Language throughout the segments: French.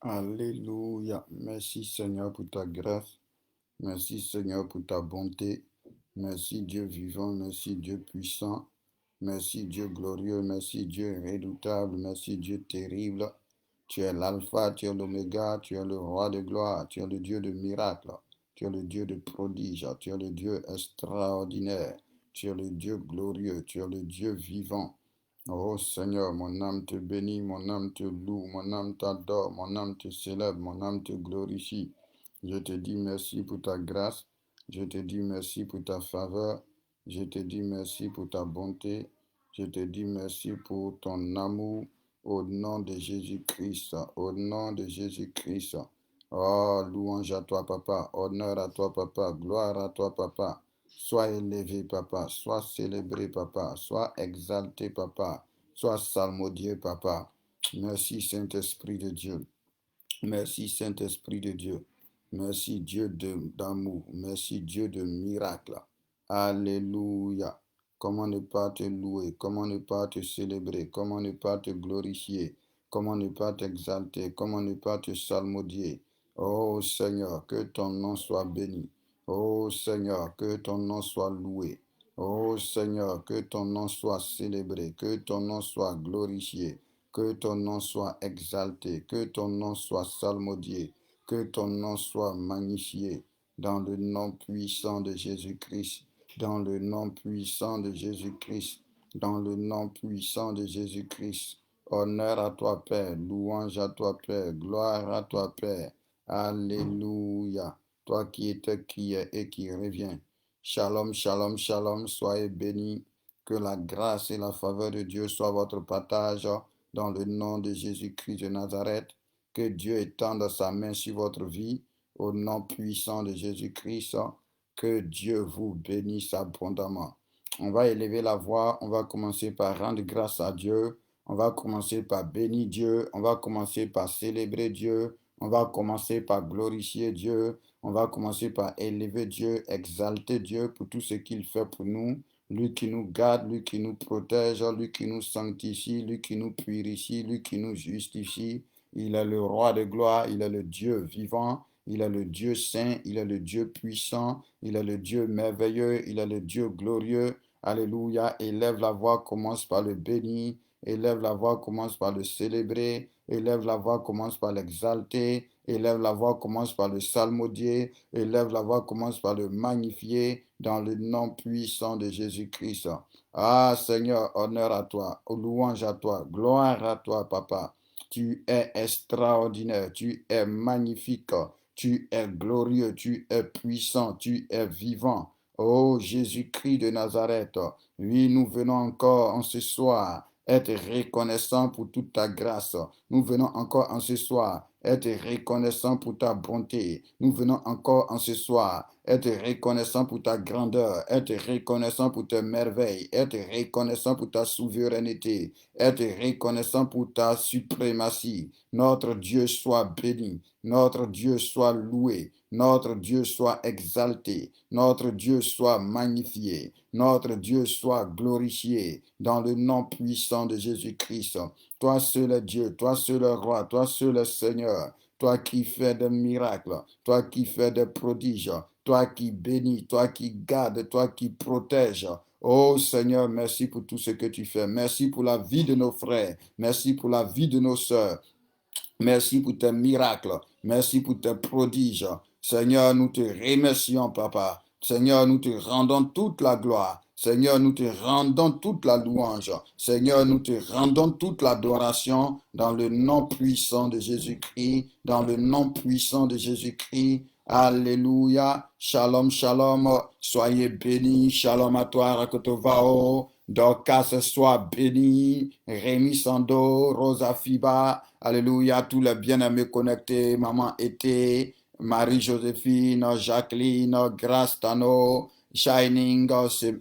Alléluia. Merci Seigneur pour ta grâce. Merci Seigneur pour ta bonté. Merci Dieu vivant. Merci Dieu puissant. Merci Dieu glorieux. Merci Dieu redoutable. Merci Dieu terrible. Tu es l'alpha, tu es l'oméga, tu es le roi de gloire, tu es le Dieu de miracles, tu es le Dieu de prodiges, tu es le Dieu extraordinaire, tu es le Dieu glorieux, tu es le Dieu vivant. Oh Seigneur, mon âme te bénit, mon âme te loue, mon âme t'adore, mon âme te célèbre, mon âme te glorifie. Je te dis merci pour ta grâce, je te dis merci pour ta faveur, je te dis merci pour ta bonté, je te dis merci pour ton amour au nom de Jésus-Christ, au nom de Jésus-Christ. Oh, louange à toi, papa, honneur à toi, papa, gloire à toi, papa. Sois élevé, papa. Sois célébré, papa. Sois exalté, papa. Sois salmodié, papa. Merci, Saint-Esprit de Dieu. Merci, Saint-Esprit de Dieu. Merci, Dieu d'amour. Merci, Dieu de miracle. Alléluia. Comment ne pas te louer? Comment ne pas te célébrer? Comment ne pas te glorifier? Comment ne pas t'exalter? Comment ne pas te salmodier? Oh Seigneur, que ton nom soit béni. Oh Seigneur, que ton nom soit loué. Oh Seigneur, que ton nom soit célébré. Que ton nom soit glorifié. Que ton nom soit exalté, que ton nom soit salmodié, que ton nom soit magnifié dans le nom puissant de Jésus-Christ, dans le nom puissant de Jésus-Christ, dans le nom puissant de Jésus-Christ. Honneur à toi, Père, louange à toi, Père, gloire à toi, Père. Alléluia. Toi qui étais, qui est et qui revient. Shalom, shalom, shalom, soyez bénis. Que la grâce et la faveur de Dieu soient votre partage dans le nom de Jésus-Christ de Nazareth. Que Dieu étende sa main sur votre vie au nom puissant de Jésus-Christ. Que Dieu vous bénisse abondamment. On va élever la voix, on va commencer par rendre grâce à Dieu, on va commencer par bénir Dieu, on va commencer par célébrer Dieu, on va commencer par glorifier Dieu, on va commencer par élever Dieu, exalter Dieu pour tout ce qu'il fait pour nous. Lui qui nous garde, lui qui nous protège, lui qui nous sanctifie, lui qui nous purifie, lui qui nous justifie. Il est le roi de gloire, il est le Dieu vivant, il est le Dieu saint, il est le Dieu puissant, il est le Dieu merveilleux, il est le Dieu glorieux. Alléluia. Élève la voix, commence par le bénir. Élève la voix, commence par le célébrer. Élève la voix, commence par l'exalter. Élève la voix, commence par le salmodier. Élève la voix, commence par le magnifier dans le nom puissant de Jésus-Christ. Ah Seigneur, honneur à toi, louange à toi, gloire à toi, Papa. Tu es extraordinaire, tu es magnifique, tu es glorieux, tu es puissant, tu es vivant. Oh Jésus-Christ de Nazareth, oui, nous venons encore en ce soir être reconnaissants pour toute ta grâce. Nous venons encore en ce soir être reconnaissants pour ta bonté. Nous venons encore en ce soir être reconnaissants pour ta grandeur, être reconnaissants pour tes merveilles, être reconnaissants pour ta souveraineté, être reconnaissants pour ta suprématie. Notre Dieu soit béni, notre Dieu soit loué, notre Dieu soit exalté, notre Dieu soit magnifié, notre Dieu soit glorifié dans le nom puissant de Jésus-Christ. Toi seul est Dieu, toi seul est roi, toi seul est Seigneur, toi qui fais des miracles, toi qui fais des prodiges, toi qui bénis, toi qui gardes, toi qui protèges. Oh Seigneur, merci pour tout ce que tu fais. Merci pour la vie de nos frères. Merci pour la vie de nos sœurs. Merci pour tes miracles. Merci pour tes prodiges. Seigneur, nous te remercions, Papa. Seigneur, nous te rendons toute la gloire. Seigneur, nous te rendons toute la louange. Seigneur, nous te rendons toute l'adoration dans le nom puissant de Jésus-Christ, dans le nom puissant de Jésus-Christ. Alléluia. Shalom, shalom. Soyez bénis. Shalom à toi, Rakotovao. Dorcas soit béni. Rémi Sando, Rosa Fiba. Alléluia. Tous les bien-aimés connectés. Maman Été, Marie-Joséphine, Jacqueline, Grace Tano, Shining.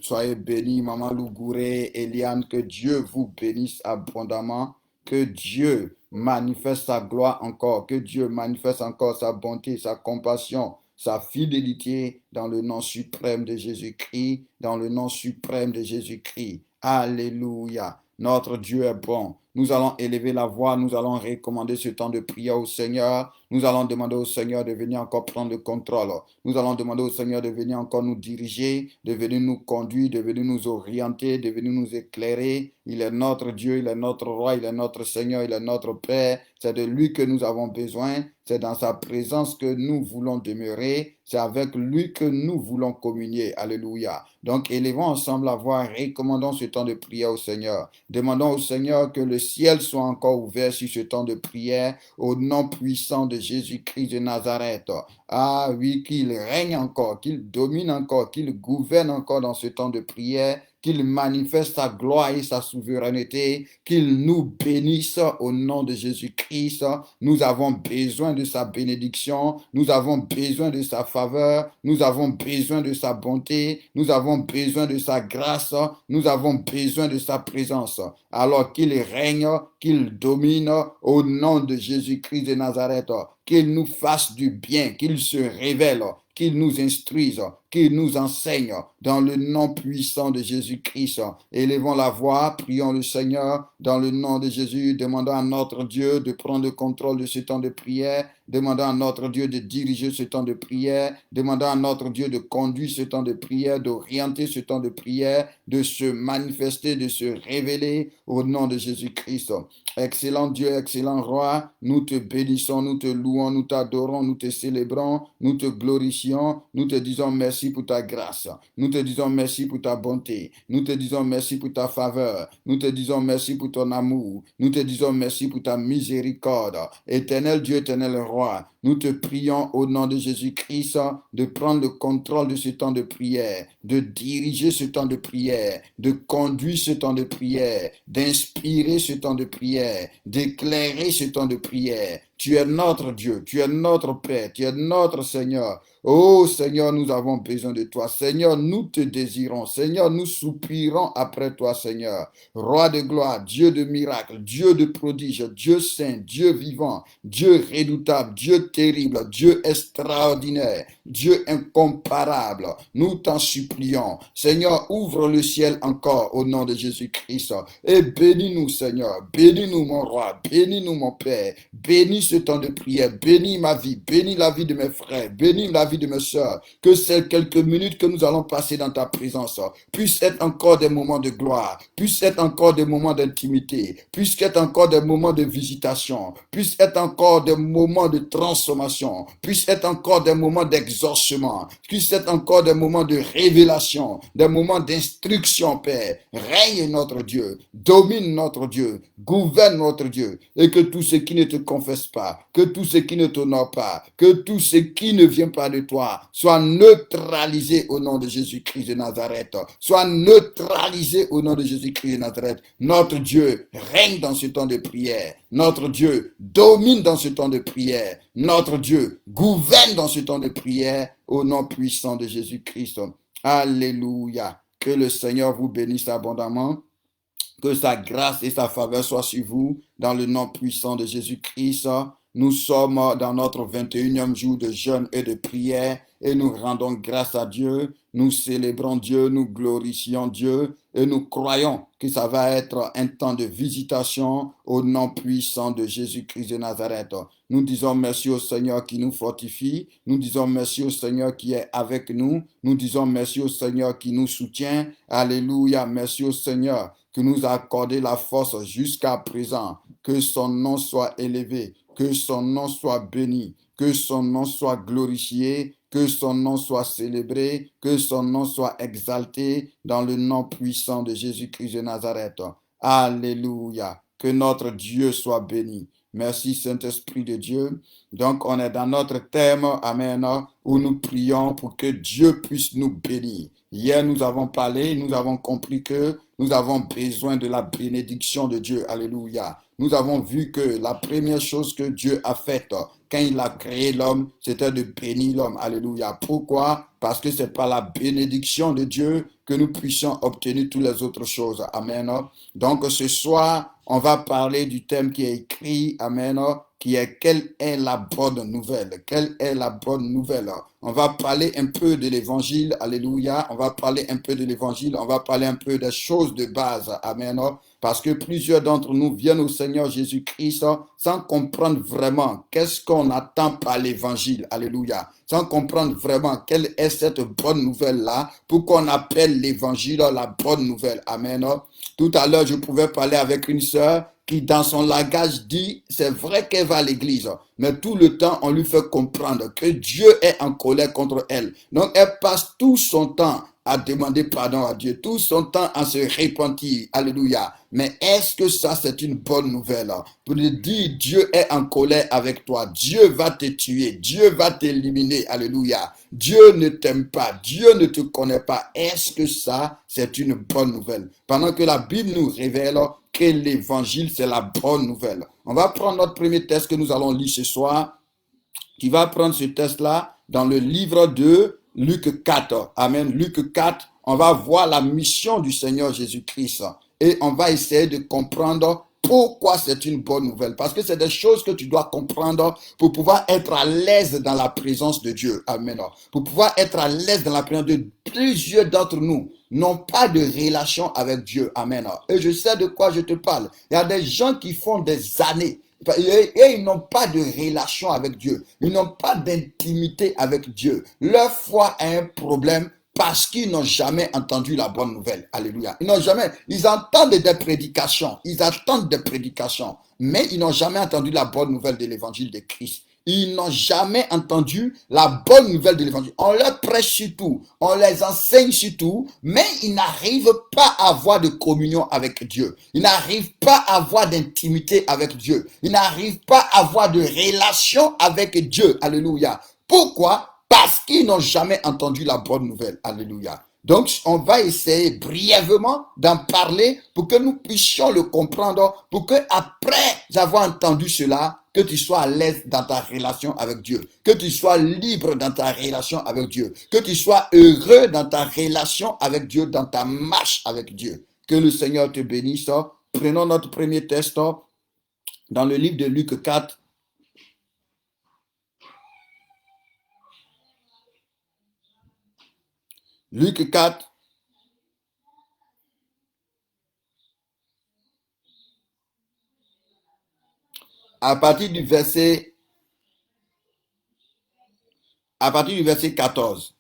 Soyez bénis. Maman Lougouré, Eliane. Que Dieu vous bénisse abondamment. Que Dieu manifeste sa gloire encore, que Dieu manifeste encore sa bonté, sa compassion, sa fidélité dans le nom suprême de Jésus-Christ, dans le nom suprême de Jésus-Christ. Alléluia. Notre Dieu est bon, nous allons élever la voix, nous allons recommander ce temps de prière au Seigneur. Nous allons demander au Seigneur de venir encore prendre le contrôle. Nous allons demander au Seigneur de venir encore nous diriger, de venir nous conduire, de venir nous orienter, de venir nous éclairer. Il est notre Dieu, il est notre roi, il est notre Seigneur, il est notre Père. C'est de lui que nous avons besoin. C'est dans sa présence que nous voulons demeurer. C'est avec lui que nous voulons communier. Alléluia. Donc, élevons ensemble la voix, recommandons ce temps de prière au Seigneur. Demandons au Seigneur que le ciel soit encore ouvert sur ce temps de prière au nom puissant de Jésus-Christ de Nazareth. Ah oui, qu'il règne encore, qu'il domine encore, qu'il gouverne encore dans ce temps de prière, qu'il manifeste sa gloire et sa souveraineté, qu'il nous bénisse au nom de Jésus-Christ. Nous avons besoin de sa bénédiction, nous avons besoin de sa faveur, nous avons besoin de sa bonté, nous avons besoin de sa grâce, nous avons besoin de sa présence. Alors qu'il règne, qu'il domine au nom de Jésus-Christ de Nazareth, qu'il nous fasse du bien, qu'il se révèle, qu'il nous instruise, qu'il nous enseigne dans le nom puissant de Jésus-Christ. Élevons la voix, prions le Seigneur dans le nom de Jésus, demandons à notre Dieu de prendre le contrôle de ce temps de prière, demandons à notre Dieu de diriger ce temps de prière, demandons à notre Dieu de conduire ce temps de prière, d'orienter ce temps de prière, de se manifester, de se révéler au nom de Jésus-Christ. Excellent Dieu, excellent Roi, nous te bénissons, nous te louons, nous t'adorons, nous te célébrons, nous te glorifions, nous te disons merci pour ta grâce, nous te disons merci pour ta bonté, nous te disons merci pour ta faveur, nous te disons merci pour ton amour, nous te disons merci pour ta miséricorde. Éternel Dieu, éternel Roi, nous te prions au nom de Jésus-Christ de prendre le contrôle de ce temps de prière, de diriger ce temps de prière, de conduire ce temps de prière, d'inspirer ce temps de prière, d'éclairer ce temps de prière. Tu es notre Dieu, tu es notre Père, tu es notre Seigneur. Oh Seigneur, nous avons besoin de toi. Seigneur, nous te désirons. Seigneur, nous soupirons après toi, Seigneur. Roi de gloire, Dieu de miracles, Dieu de prodiges, Dieu saint, Dieu vivant, Dieu redoutable, Dieu terrible, Dieu extraordinaire, Dieu incomparable. Nous t'en supplions. Seigneur, ouvre le ciel encore au nom de Jésus-Christ et bénis-nous, Seigneur. Bénis-nous, mon roi. Bénis-nous, mon Père. Bénis ce temps de prière. Bénis ma vie. Bénis la vie de mes frères. Bénis la vie de mes soeurs. Que ces quelques minutes que nous allons passer dans ta présence puissent être encore des moments de gloire, puissent être encore des moments d'intimité, puissent être encore des moments de visitation, puissent être encore des moments de transformation, puissent être encore des moments d'exaucement, puissent être encore des moments de révélation, des moments d'instruction, Père. Règne notre Dieu, domine notre Dieu, gouverne notre Dieu, et que tout ce qui ne te confesse pas, que tout ce qui ne t'honore pas, que tout ce qui ne vient pas de toi soit neutralisé au nom de Jésus-Christ de Nazareth, soit neutralisé au nom de Jésus-Christ de Nazareth. Notre Dieu règne dans ce temps de prière. Notre Dieu domine dans ce temps de prière. Notre Dieu gouverne dans ce temps de prière au nom puissant de Jésus-Christ. Alléluia. Que le Seigneur vous bénisse abondamment. Que sa grâce et sa faveur soient sur vous dans le nom puissant de Jésus-Christ. Nous sommes dans notre 21e jour de jeûne et de prière et nous rendons grâce à Dieu. Nous célébrons Dieu, nous glorifions Dieu et nous croyons que ça va être un temps de visitation au nom puissant de Jésus-Christ de Nazareth. Nous disons merci au Seigneur qui nous fortifie. Nous disons merci au Seigneur qui est avec nous. Nous disons merci au Seigneur qui nous soutient. Alléluia. Merci au Seigneur qui nous a accordé la force jusqu'à présent. Que son nom soit élevé, que son nom soit béni, que son nom soit glorifié, que son nom soit célébré, que son nom soit exalté dans le nom puissant de Jésus-Christ de Nazareth. Alléluia. Que notre Dieu soit béni. Merci Saint-Esprit de Dieu. Donc on est dans notre thème, Amen, où nous prions pour que Dieu puisse nous bénir. Hier nous avons parlé, nous avons compris que nous avons besoin de la bénédiction de Dieu. Alléluia. Nous avons vu que la première chose que Dieu a faite quand il a créé l'homme, c'était de bénir l'homme. Alléluia. Pourquoi? Parce que c'est par la bénédiction de Dieu que nous puissions obtenir toutes les autres choses. Amen. Donc ce soir, on va parler du thème qui est écrit, Amen, qui est quelle est la bonne nouvelle? Quelle est la bonne nouvelle? On va parler un peu de l'évangile, alléluia. On va parler un peu de l'évangile, on va parler un peu des choses de base, amen. Parce que plusieurs d'entre nous viennent au Seigneur Jésus-Christ sans comprendre vraiment qu'est-ce qu'on attend par l'évangile, alléluia. Sans comprendre vraiment quelle est cette bonne nouvelle-là, pour qu'on appelle l'évangile la bonne nouvelle, amen. Tout à l'heure, je pouvais parler avec une sœur qui, dans son langage, dit, c'est vrai qu'elle va à l'église, mais tout le temps, on lui fait comprendre que Dieu est en colère contre elle. Donc, elle passe tout son temps à demander pardon à Dieu, tout son temps à se repentir. Alléluia. Mais est-ce que ça, c'est une bonne nouvelle? Pour lui dire, Dieu est en colère avec toi. Dieu va te tuer. Dieu va t'éliminer. Alléluia. Dieu ne t'aime pas. Dieu ne te connaît pas. Est-ce que ça, c'est une bonne nouvelle? Pendant que la Bible nous révèle que l'évangile, c'est la bonne nouvelle. On va prendre notre premier texte que nous allons lire ce soir. Tu vas prendre ce texte-là dans le livre de Luc 4. Amen. Luc 4, on va voir la mission du Seigneur Jésus-Christ. Et on va essayer de comprendre pourquoi c'est une bonne nouvelle. Parce que c'est des choses que tu dois comprendre pour pouvoir être à l'aise dans la présence de Dieu. Amen. Pour pouvoir être à l'aise dans la présence de Dieu. Plusieurs d'entre nous n'ont pas de relation avec Dieu. Amen. Et je sais de quoi je te parle. Il y a des gens qui font des années et ils n'ont pas de relation avec Dieu. Ils n'ont pas d'intimité avec Dieu. Leur foi a un problème parce qu'ils n'ont jamais entendu la bonne nouvelle. Alléluia. Ils entendent des prédications. Ils attendent des prédications. Mais ils n'ont jamais entendu la bonne nouvelle de l'évangile de Christ. Ils n'ont jamais entendu la bonne nouvelle de l'évangile. On leur prêche sur tout, on les enseigne sur tout, mais ils n'arrivent pas à avoir de communion avec Dieu. Ils n'arrivent pas à avoir d'intimité avec Dieu. Ils n'arrivent pas à avoir de relation avec Dieu. Alléluia. Pourquoi? Parce qu'ils n'ont jamais entendu la bonne nouvelle. Alléluia. Donc, on va essayer brièvement d'en parler pour que nous puissions le comprendre, pour que après avoir entendu cela, que tu sois à l'aise dans ta relation avec Dieu, que tu sois libre dans ta relation avec Dieu, que tu sois heureux dans ta relation avec Dieu, dans ta marche avec Dieu. Que le Seigneur te bénisse. Prenons notre premier texte dans le livre de Luc 4. Luc 4. À partir du verset 14.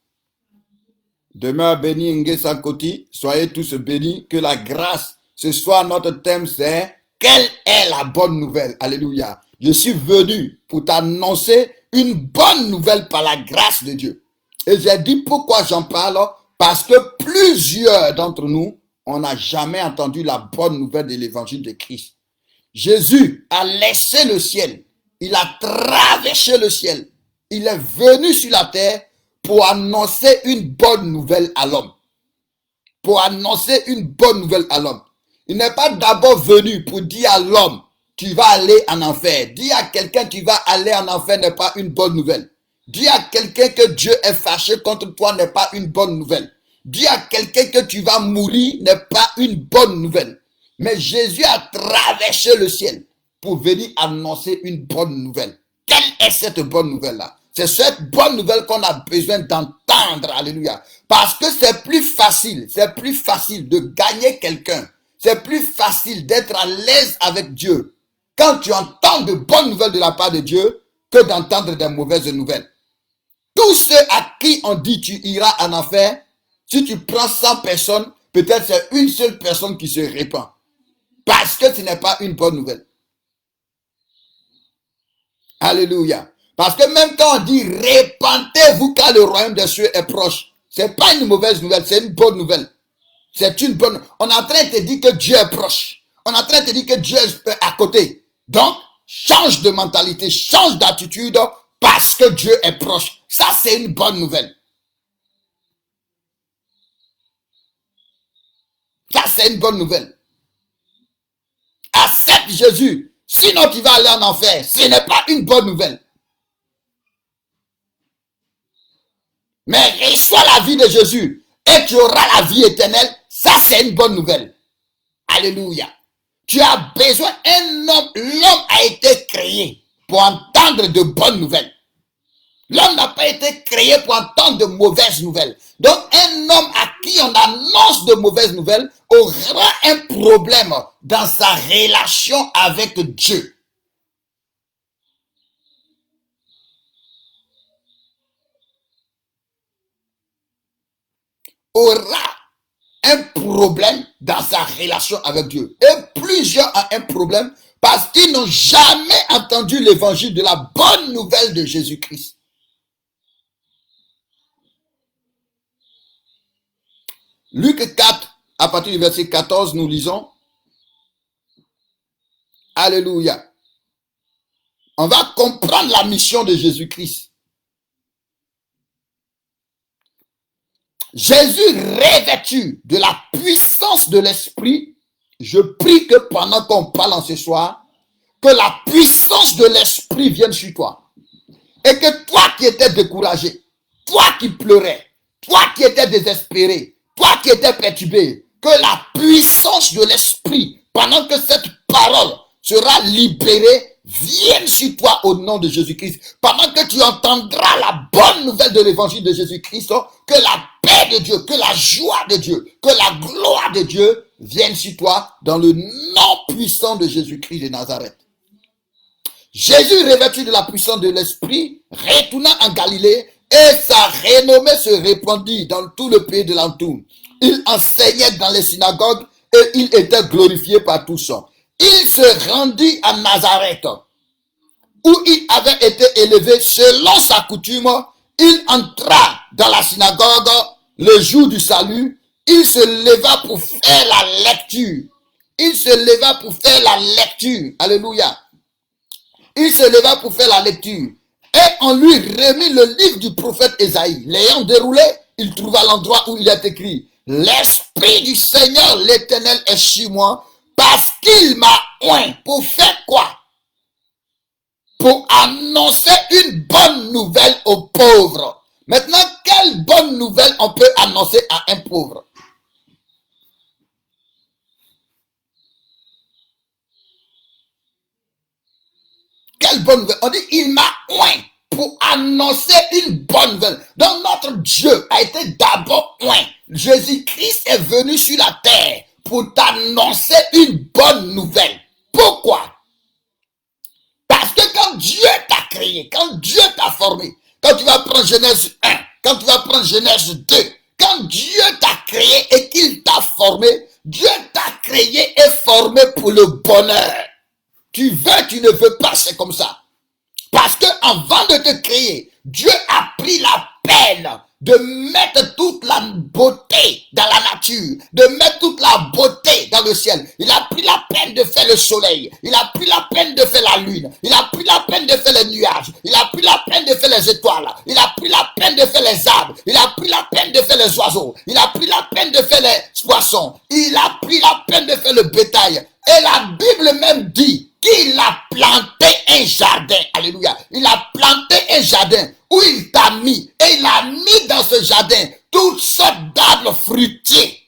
Demeure béni Ngesa Koti, soyez tous bénis, que la grâce, ce soir notre thème c'est quelle est la bonne nouvelle? Alléluia. Je suis venu pour t'annoncer une bonne nouvelle par la grâce de Dieu. Et j'ai dit pourquoi j'en parle, parce que plusieurs d'entre nous, on n'a jamais entendu la bonne nouvelle de l'évangile de Christ. Jésus a laissé le ciel, il a traversé le ciel, il est venu sur la terre pour annoncer une bonne nouvelle à l'homme. Pour annoncer une bonne nouvelle à l'homme. Il n'est pas d'abord venu pour dire à l'homme, tu vas aller en enfer. Dire à quelqu'un tu vas aller en enfer n'est pas une bonne nouvelle. Dire à quelqu'un que Dieu est fâché contre toi n'est pas une bonne nouvelle. Dire à quelqu'un que tu vas mourir n'est pas une bonne nouvelle. Mais Jésus a traversé le ciel pour venir annoncer une bonne nouvelle. Quelle est cette bonne nouvelle-là? C'est cette bonne nouvelle qu'on a besoin d'entendre, alléluia. Parce que c'est plus facile de gagner quelqu'un. C'est plus facile d'être à l'aise avec Dieu quand tu entends de bonnes nouvelles de la part de Dieu que d'entendre des mauvaises nouvelles. Tous ceux à qui on dit tu iras en enfer, si tu prends 100 personnes, peut-être c'est une seule personne qui se répand. Parce que ce n'est pas une bonne nouvelle. Alléluia. Parce que même quand on dit répentez-vous car le royaume des cieux est proche, c'est pas une mauvaise nouvelle, c'est une bonne nouvelle. C'est une bonne. On est en train de te dire que Dieu est proche. On est en train de te dire que Dieu est à côté. Donc, change de mentalité, change d'attitude parce que Dieu est proche. Ça, c'est une bonne nouvelle. Ça, c'est une bonne nouvelle. Accepte Jésus. Sinon, tu vas aller en enfer. Ce n'est pas une bonne nouvelle. Mais reçois la vie de Jésus et tu auras la vie éternelle. Ça, c'est une bonne nouvelle. Alléluia. Tu as besoin, l'homme a été créé pour entendre de bonnes nouvelles. L'homme n'a pas été créé pour entendre de mauvaises nouvelles. Donc, un homme à qui on annonce de mauvaises nouvelles aura un problème dans sa relation avec Dieu. Aura un problème dans sa relation avec Dieu. Et plusieurs ont un problème parce qu'ils n'ont jamais entendu l'évangile de la bonne nouvelle de Jésus-Christ. Luc 4, à partir du verset 14, nous lisons. Alléluia. On va comprendre la mission de Jésus-Christ. Jésus revêtu de la puissance de l'Esprit, je prie que pendant qu'on parle en ce soir, que la puissance de l'Esprit vienne sur toi. Et que toi qui étais découragé, toi qui pleurais, toi qui étais désespéré, toi qui étais perturbé, que la puissance de l'Esprit, pendant que cette parole sera libérée, vienne sur toi au nom de Jésus-Christ. Pendant que tu entendras la bonne nouvelle de l'évangile de Jésus-Christ, que la paix de Dieu, que la joie de Dieu, que la gloire de Dieu vienne sur toi dans le nom puissant de Jésus-Christ de Nazareth. Jésus, revêtu de la puissance de l'Esprit, retourna en Galilée et sa renommée se répandit dans tout le pays de l'entour. Il enseignait dans les synagogues et il était glorifié par tous. Il se rendit à Nazareth, où il avait été élevé selon sa coutume. Il entra dans la synagogue le jour du salut. Il se leva pour faire la lecture. Il se leva pour faire la lecture. Alléluia. Il se leva pour faire la lecture. Et on lui remit le livre du prophète Ésaïe. L'ayant déroulé, il trouva l'endroit où il est écrit: l'Esprit du Seigneur l'Éternel est sur moi, parce qu'il m'a oint. Pour faire quoi? Pour annoncer une bonne nouvelle aux pauvres. Maintenant, quelle bonne nouvelle on peut annoncer à un pauvre? Quelle bonne nouvelle? On dit, il m'a oint pour annoncer une bonne nouvelle. Donc notre Dieu a été d'abord oint. Jésus-Christ est venu sur la terre pour t'annoncer une bonne nouvelle. Pourquoi? Parce que quand Dieu t'a créé, quand Dieu t'a formé, quand tu vas prendre Genèse 1, quand tu vas prendre Genèse 2, quand Dieu t'a créé et qu'il t'a formé, Dieu t'a créé et formé pour le bonheur. Tu veux, tu ne veux pas, c'est comme ça. Parce que avant de te créer, Dieu a pris la peine de mettre toute la beauté dans la nature, de mettre toute la beauté dans le ciel. Il a pris la peine de faire le soleil. Il a pris la peine de faire la lune. Il a pris la peine de faire les nuages. Il a pris la peine de faire les étoiles. Il a pris la peine de faire les arbres. Il a pris la peine de faire les oiseaux. Il a pris la peine de faire les poissons. Il a pris la peine de faire le bétail. Et la Bible même dit qu'il a planté un jardin. Alléluia. Il a planté un jardin où il t'a mis. Et il a mis dans ce jardin toutes sortes d'arbres fruitiers.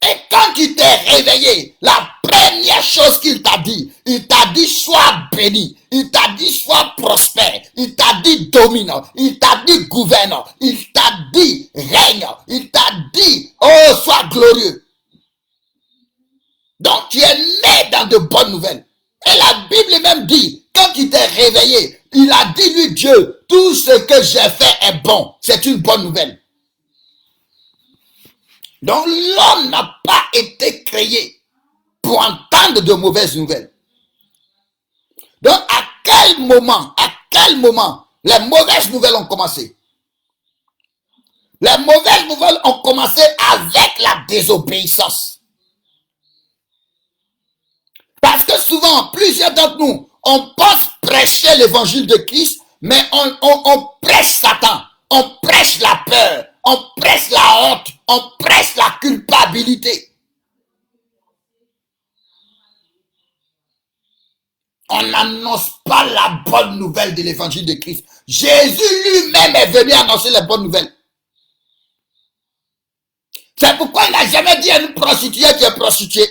Et quand tu t'es réveillé, la première chose qu'il t'a dit, il t'a dit sois béni, il t'a dit sois prospère, il t'a dit domine, il t'a dit gouverne, il t'a dit règne, il t'a dit oh sois glorieux. Donc tu es né dans de bonnes nouvelles. Et la Bible même dit, quand tu t'es réveillé, il a dit lui Dieu, tout ce que j'ai fait est bon. C'est une bonne nouvelle. Donc l'homme n'a pas été créé pour entendre de mauvaises nouvelles. Donc à quel moment les mauvaises nouvelles ont commencé? Les mauvaises nouvelles ont commencé avec la désobéissance. Parce que souvent, plusieurs d'entre nous, on pense prêcher l'évangile de Christ, mais on prêche Satan, on prêche la peur, on prêche la honte, on prêche la culpabilité. On n'annonce pas la bonne nouvelle de l'évangile de Christ. Jésus lui-même est venu annoncer les bonnes nouvelles. C'est pourquoi il n'a jamais dit à une prostituée tu es prostituée.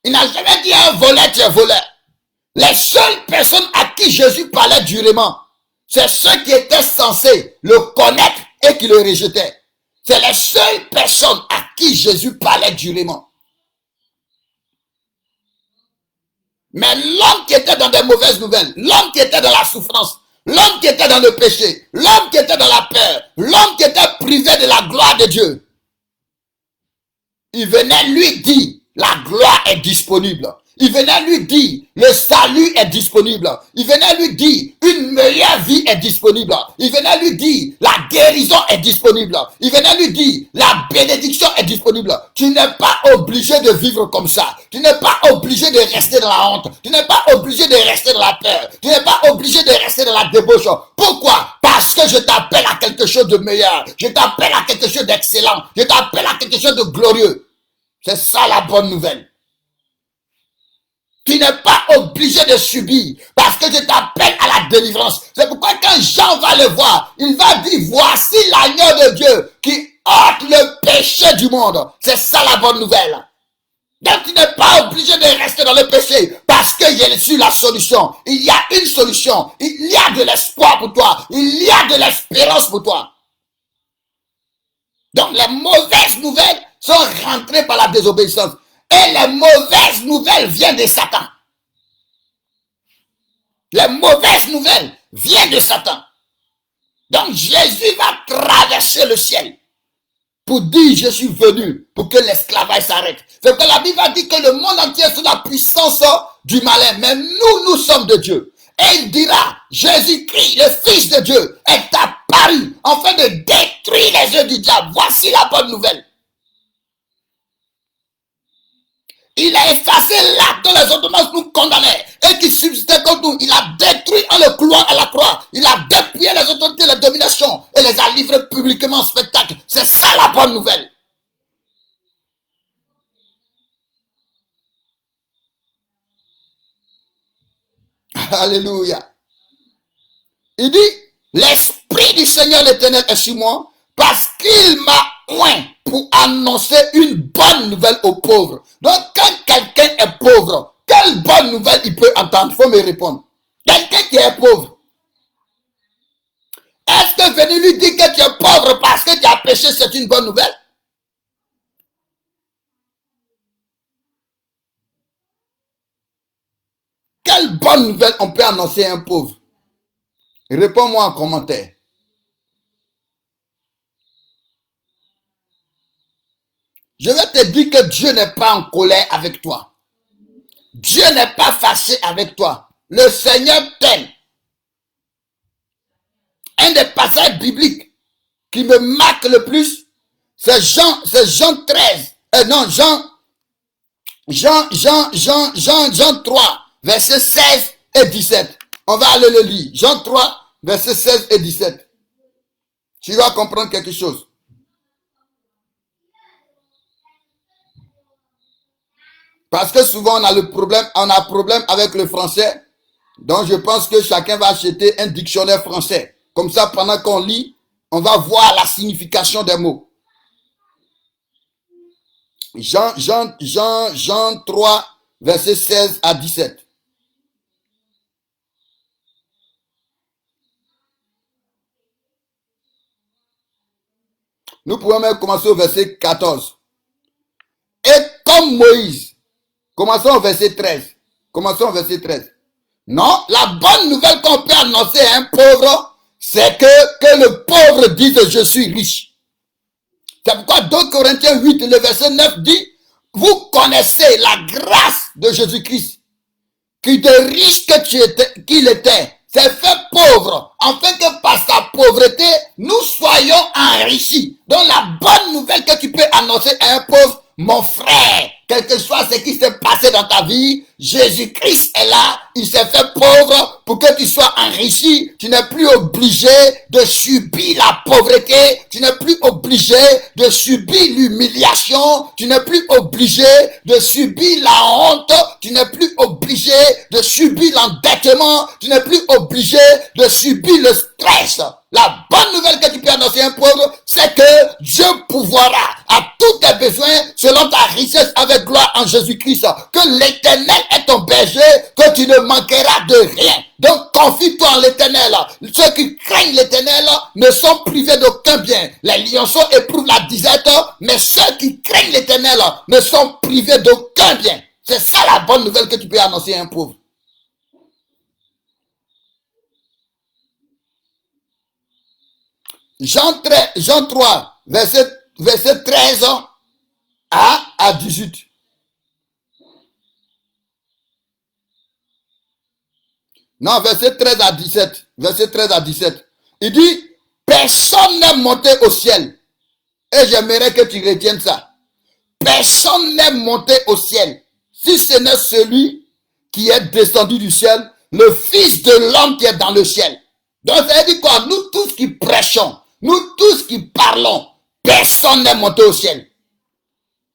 Il n'a jamais dit à un voleur tu es voleur. Les seuls seules personnes à qui Jésus parlait durement, c'est ceux qui étaient censés le connaître et qui le rejetaient. C'est les seules personnes à qui Jésus parlait durement. Mais l'homme qui était dans des mauvaises nouvelles, l'homme qui était dans la souffrance, l'homme qui était dans le péché, l'homme qui était dans la peur, l'homme qui était privé de la gloire de Dieu, il venait lui dire, la gloire est disponible. Il venait lui dire, le salut est disponible. Il venait lui dire, une meilleure vie est disponible. Il venait lui dire, la guérison est disponible. Il venait lui dire, la bénédiction est disponible. Tu n'es pas obligé de vivre comme ça. Tu n'es pas obligé de rester dans la honte. Tu n'es pas obligé de rester dans la peur. Tu n'es pas obligé de rester dans la débauche. Pourquoi? Parce que je t'appelle à quelque chose de meilleur. Je t'appelle à quelque chose d'excellent. Je t'appelle à quelque chose de glorieux. C'est ça la bonne nouvelle. Tu n'es pas obligé de subir parce que je t'appelle à la délivrance. C'est pourquoi quand Jean va le voir, il va dire, voici l'agneau de Dieu qui ôte le péché du monde. C'est ça la bonne nouvelle. Donc tu n'es pas obligé de rester dans le péché parce que j'ai su la solution. Il y a une solution. Il y a de l'espoir pour toi. Il y a de l'espérance pour toi. Donc les mauvaises nouvelles sont rentrées par la désobéissance. Et les mauvaises nouvelles viennent de Satan. Les mauvaises nouvelles viennent de Satan. Donc Jésus va traverser le ciel pour dire, je suis venu pour que l'esclavage s'arrête. C'est que la Bible va dire que le monde entier est sous la puissance du malin. Mais nous sommes de Dieu. Et il dira, Jésus-Christ, le Fils de Dieu, est apparu afin de détruire les œuvres du diable. Voici la bonne nouvelle. Il a effacé l'acte dont les ordonnances nous condamnaient et qui subsistait contre nous. Il a détruit en le clouant à la croix. Il a dépouillé les autorités, les dominations et les a livrés publiquement en spectacle. C'est ça la bonne nouvelle. Alléluia. Il dit, l'Esprit du Seigneur l'Éternel est sur moi parce qu'il m'a oint pour annoncer une bonne nouvelle aux pauvres. Donc, quand quelqu'un est pauvre, quelle bonne nouvelle il peut entendre? Il faut me répondre. Quelqu'un qui est pauvre. Est-ce que venir lui dire que tu es pauvre parce que tu as péché, c'est une bonne nouvelle? Quelle bonne nouvelle on peut annoncer à un pauvre? Réponds-moi en commentaire. Je vais te dire que Dieu n'est pas en colère avec toi. Dieu n'est pas fâché avec toi. Le Seigneur t'aime. Un des passages bibliques qui me marque le plus, c'est Jean 13. Jean 3, versets 16 et 17. On va aller le lire. Jean 3, versets 16 et 17. Tu vas comprendre quelque chose. Parce que souvent on a problème avec le français. Donc je pense que chacun va acheter un dictionnaire français. Comme ça, pendant qu'on lit, on va voir la signification des mots. Jean 3, versets 16 à 17. Nous pouvons même commencer au verset 14. Et comme Moïse, commençons au verset 13. Non, la bonne nouvelle qu'on peut annoncer à un pauvre, c'est que le pauvre dise je suis riche. C'est pourquoi 2 Corinthiens 8, le verset 9 dit, vous connaissez la grâce de Jésus-Christ, qui de riche qu'il était, s'est fait pauvre, afin que par sa pauvreté, nous soyons enrichis. Donc la bonne nouvelle que tu peux annoncer à un pauvre, mon frère, quel que soit ce qui s'est passé dans ta vie, Jésus-Christ est là, il s'est fait pauvre pour que tu sois enrichi. Tu n'es plus obligé de subir la pauvreté, tu n'es plus obligé de subir l'humiliation, tu n'es plus obligé de subir la honte, tu n'es plus obligé de subir l'endettement, tu n'es plus obligé de subir le stress. La bonne nouvelle que tu peux annoncer à un pauvre, c'est que Dieu pourvoira à tous tes besoins selon ta richesse avec gloire en Jésus-Christ. Que l'Éternel est ton berger, que tu ne manqueras de rien. Donc confie-toi en l'Éternel. Ceux qui craignent l'Éternel ne sont privés d'aucun bien. Les lionceaux éprouvent la disette, mais ceux qui craignent l'Éternel ne sont privés d'aucun bien. C'est ça la bonne nouvelle que tu peux annoncer à un pauvre. Jean 3, verset 13 à 18. Non, verset 13 à 17. Verset 13 à 17. Il dit, personne n'est monté au ciel. Et j'aimerais que tu retiennes ça. Personne n'est monté au ciel, si ce n'est celui qui est descendu du ciel, le Fils de l'homme qui est dans le ciel. Donc ça veut dire quoi? Nous tous qui prêchons, nous tous qui parlons, personne n'est monté au ciel.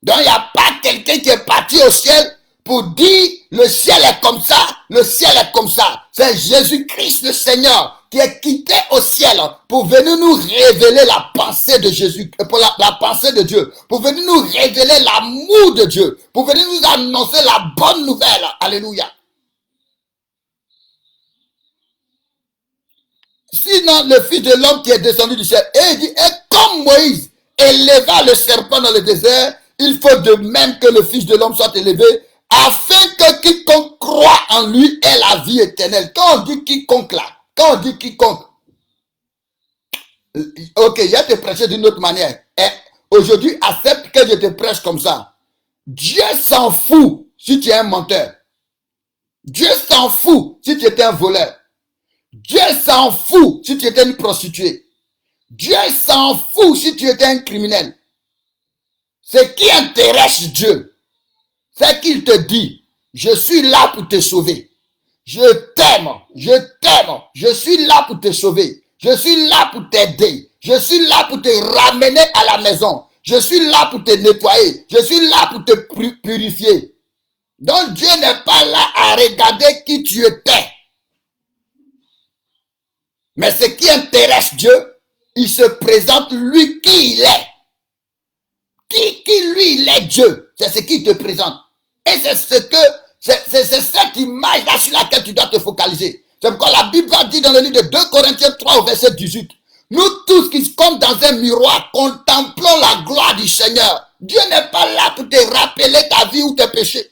Donc il n'y a pas quelqu'un qui est parti au ciel pour dire le ciel est comme ça, le ciel est comme ça. C'est Jésus-Christ le Seigneur qui est quitté au ciel pour venir nous révéler la pensée de Jésus, pour la pensée de Dieu, pour venir nous révéler l'amour de Dieu, pour venir nous annoncer la bonne nouvelle. Alléluia. Sinon, le Fils de l'homme qui est descendu du ciel, et il dit, et comme Moïse éleva le serpent dans le désert, il faut de même que le Fils de l'homme soit élevé, afin que quiconque croit en lui ait la vie éternelle. Quand on dit quiconque là, quand on dit quiconque, ok, il y a te prêcher d'une autre manière. Et aujourd'hui, accepte que je te prêche comme ça. Dieu s'en fout si tu es un menteur. Dieu s'en fout si tu étais un voleur. Dieu s'en fout si tu étais une prostituée. Dieu s'en fout si tu étais un criminel. Ce qui intéresse Dieu, c'est qu'il te dit, je suis là pour te sauver. Je t'aime, je suis là pour te sauver. Je suis là pour t'aider. Je suis là pour te ramener à la maison. Je suis là pour te nettoyer. Je suis là pour te purifier. Donc Dieu n'est pas là à regarder qui tu étais. Mais ce qui intéresse Dieu, il se présente lui qui il est. Qui lui il est Dieu. C'est ce qu'il te présente. Et c'est cette image-là sur laquelle tu dois te focaliser. C'est pourquoi la Bible va dire dans le livre de 2 Corinthiens 3 au verset 18. Nous tous qui sommes dans un miroir, contemplons la gloire du Seigneur. Dieu n'est pas là pour te rappeler ta vie ou tes péchés.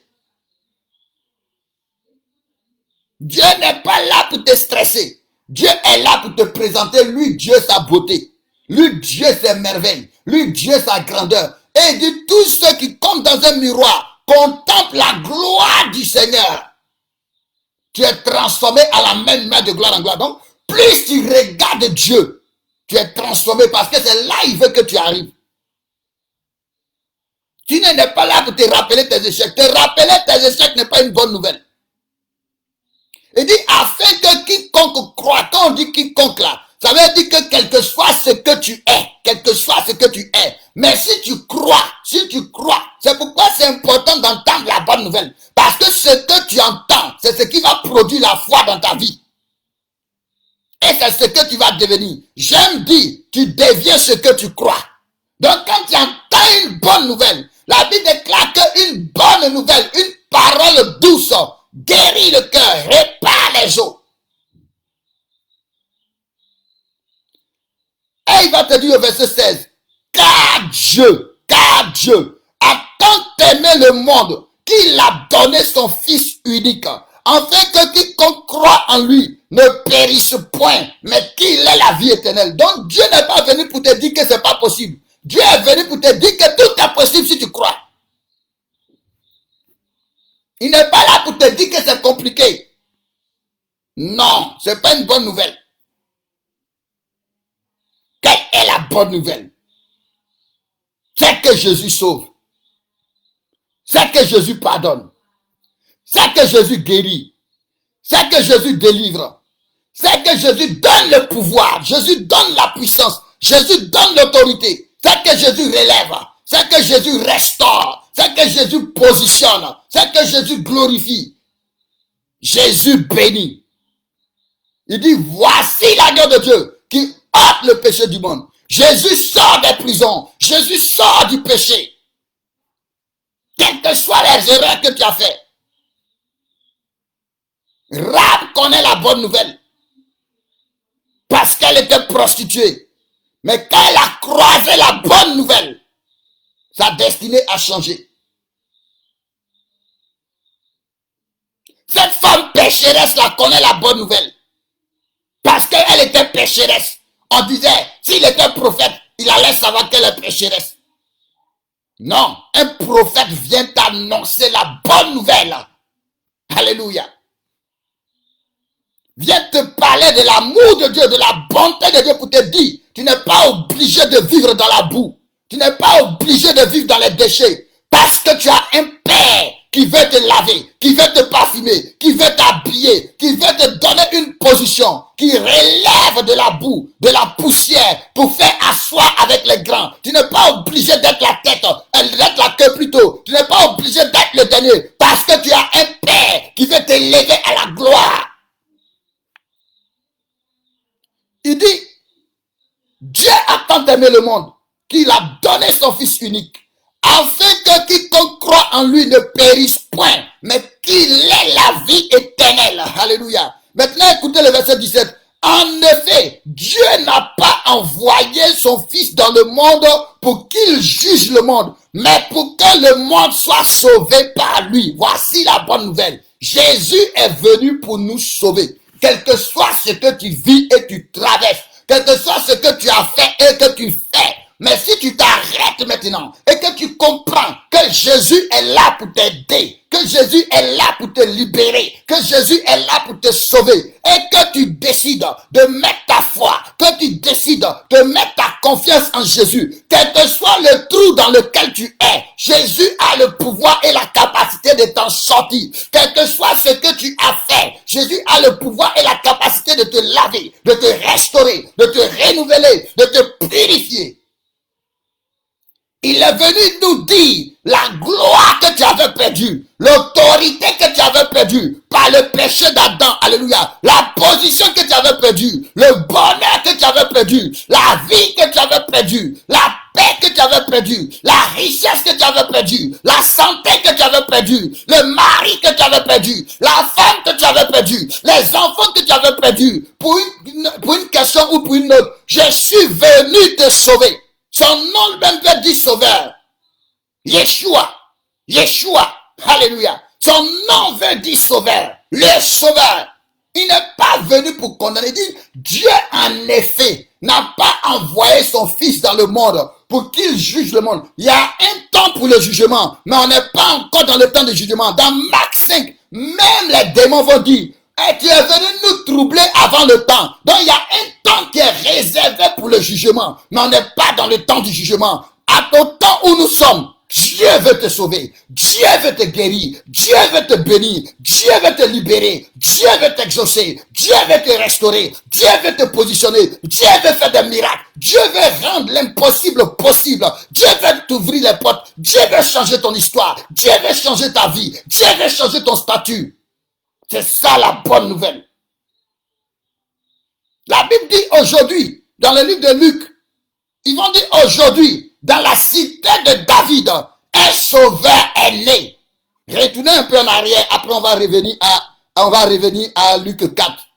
Dieu n'est pas là pour te stresser. Dieu est là pour te présenter, lui, Dieu, sa beauté. Lui, Dieu, ses merveilles. Lui, Dieu, sa grandeur. Et il dit, tous ceux qui, comme dans un miroir, contemplent la gloire du Seigneur. Tu es transformé à la même main de gloire en gloire. Donc, plus tu regardes Dieu, tu es transformé parce que c'est là il veut que tu arrives. Tu n'es pas là pour te rappeler tes échecs. Te rappeler tes échecs n'est pas une bonne nouvelle. Il dit, afin que quiconque croit, quand on dit quiconque là, ça veut dire que quel que soit ce que tu es, quel que soit ce que tu es, mais si tu crois, c'est pourquoi c'est important d'entendre la bonne nouvelle. Parce que ce que tu entends, c'est ce qui va produire la foi dans ta vie. Et c'est ce que tu vas devenir. J'aime dire, tu deviens ce que tu crois. Donc quand tu entends une bonne nouvelle, la Bible déclare qu'une bonne nouvelle, une parole douce, guérit le cœur, répare les os. Et il va te dire au verset 16, car Dieu a tant aimé le monde qu'il a donné son Fils unique, afin que quiconque croit en lui ne périsse point, mais qu'il ait la vie éternelle. Donc Dieu n'est pas venu pour te dire que c'est pas possible. Dieu est venu pour te dire que tout est possible si tu crois. Il n'est pas là pour te dire que c'est compliqué. Non, ce n'est pas une bonne nouvelle. Quelle est la bonne nouvelle? C'est que Jésus sauve. C'est que Jésus pardonne. C'est que Jésus guérit. C'est que Jésus délivre. C'est que Jésus donne le pouvoir. Jésus donne la puissance. Jésus donne l'autorité. C'est que Jésus relève. C'est que Jésus restaure. C'est que Jésus positionne. C'est que Jésus glorifie. Jésus bénit. Il dit, voici l'agneau de Dieu qui ôte le péché du monde. Jésus sort des prisons. Jésus sort du péché. Quelles que soient les erreurs que tu as faites. Rahab connaît la bonne nouvelle. Parce qu'elle était prostituée. Mais quand elle a croisé la bonne nouvelle, sa destinée a changé. Cette femme pécheresse là connaît la bonne nouvelle. Parce qu'elle était pécheresse. On disait, s'il était prophète, il allait savoir qu'elle est pécheresse. Non, un prophète vient annoncer la bonne nouvelle. Alléluia. Vient te parler de l'amour de Dieu, de la bonté de Dieu pour te dire, tu n'es pas obligé de vivre dans la boue. Tu n'es pas obligé de vivre dans les déchets. Parce que tu as un Père qui veut te laver, qui veut te parfumer, qui veut t'habiller, qui veut te donner une position, qui relève de la boue, de la poussière, pour faire asseoir avec les grands. Tu n'es pas obligé d'être la tête, d'être la queue plutôt. Tu n'es pas obligé d'être le dernier, parce que tu as un Père qui veut t'élever à la gloire. Il dit, Dieu a tant aimé le monde qu'il a donné son Fils unique, afin que quiconque croit en lui ne périsse point, mais qu'il ait la vie éternelle. Alléluia. Maintenant, écoutez le verset 17. En effet, Dieu n'a pas envoyé son Fils dans le monde pour qu'il juge le monde, mais pour que le monde soit sauvé par lui. Voici la bonne nouvelle. Jésus est venu pour nous sauver. Quel que soit ce que tu vis et tu traverses, quel que soit ce que tu as fait et que tu fais, mais si tu t'arrêtes maintenant et que tu comprends que Jésus est là pour t'aider, que Jésus est là pour te libérer, que Jésus est là pour te sauver, et que tu décides de mettre ta foi, que tu décides de mettre ta confiance en Jésus, quel que soit le trou dans lequel tu es, Jésus a le pouvoir et la capacité de t'en sortir. Quel que soit ce que tu as fait, Jésus a le pouvoir et la capacité de te laver, de te restaurer, de te renouveler, de te purifier. Il est venu nous dire la gloire que tu avais perdue, l'autorité que tu avais perdue par le péché d'Adam, alléluia, la position que tu avais perdue, le bonheur que tu avais perdu, la vie que tu avais perdue, la paix que tu avais perdue, la richesse que tu avais perdue, la santé que tu avais perdue, le mari que tu avais perdu, la femme que tu avais perdue, les enfants que tu avais perdus, pour une question ou pour une autre. Je suis venu te sauver. Son nom même veut dire sauveur. Yeshua. Yeshua. Alléluia. Son nom veut dire sauveur. Le sauveur. Il n'est pas venu pour condamner. Il dit, Dieu en effet n'a pas envoyé son Fils dans le monde pour qu'il juge le monde. Il y a un temps pour le jugement, mais on n'est pas encore dans le temps de jugement. Dans Marc 5, même les démons vont dire, et tu es venu nous troubler avant le temps. Donc il y a un temps qui est réservé pour le jugement. Mais on n'est pas dans le temps du jugement. Au temps où nous sommes, Dieu veut te sauver. Dieu veut te guérir. Dieu veut te bénir. Dieu veut te libérer. Dieu veut t'exaucer. Dieu veut te restaurer. Dieu veut te positionner. Dieu veut faire des miracles. Dieu veut rendre l'impossible possible. Dieu veut t'ouvrir les portes. Dieu veut changer ton histoire. Dieu veut changer ta vie. Dieu veut changer ton statut. C'est ça la bonne nouvelle. La Bible dit aujourd'hui, dans le livre de Luc, ils vont dire aujourd'hui, dans la cité de David, un sauveur est né. Retournez un peu en arrière, après on va revenir à Luc 4.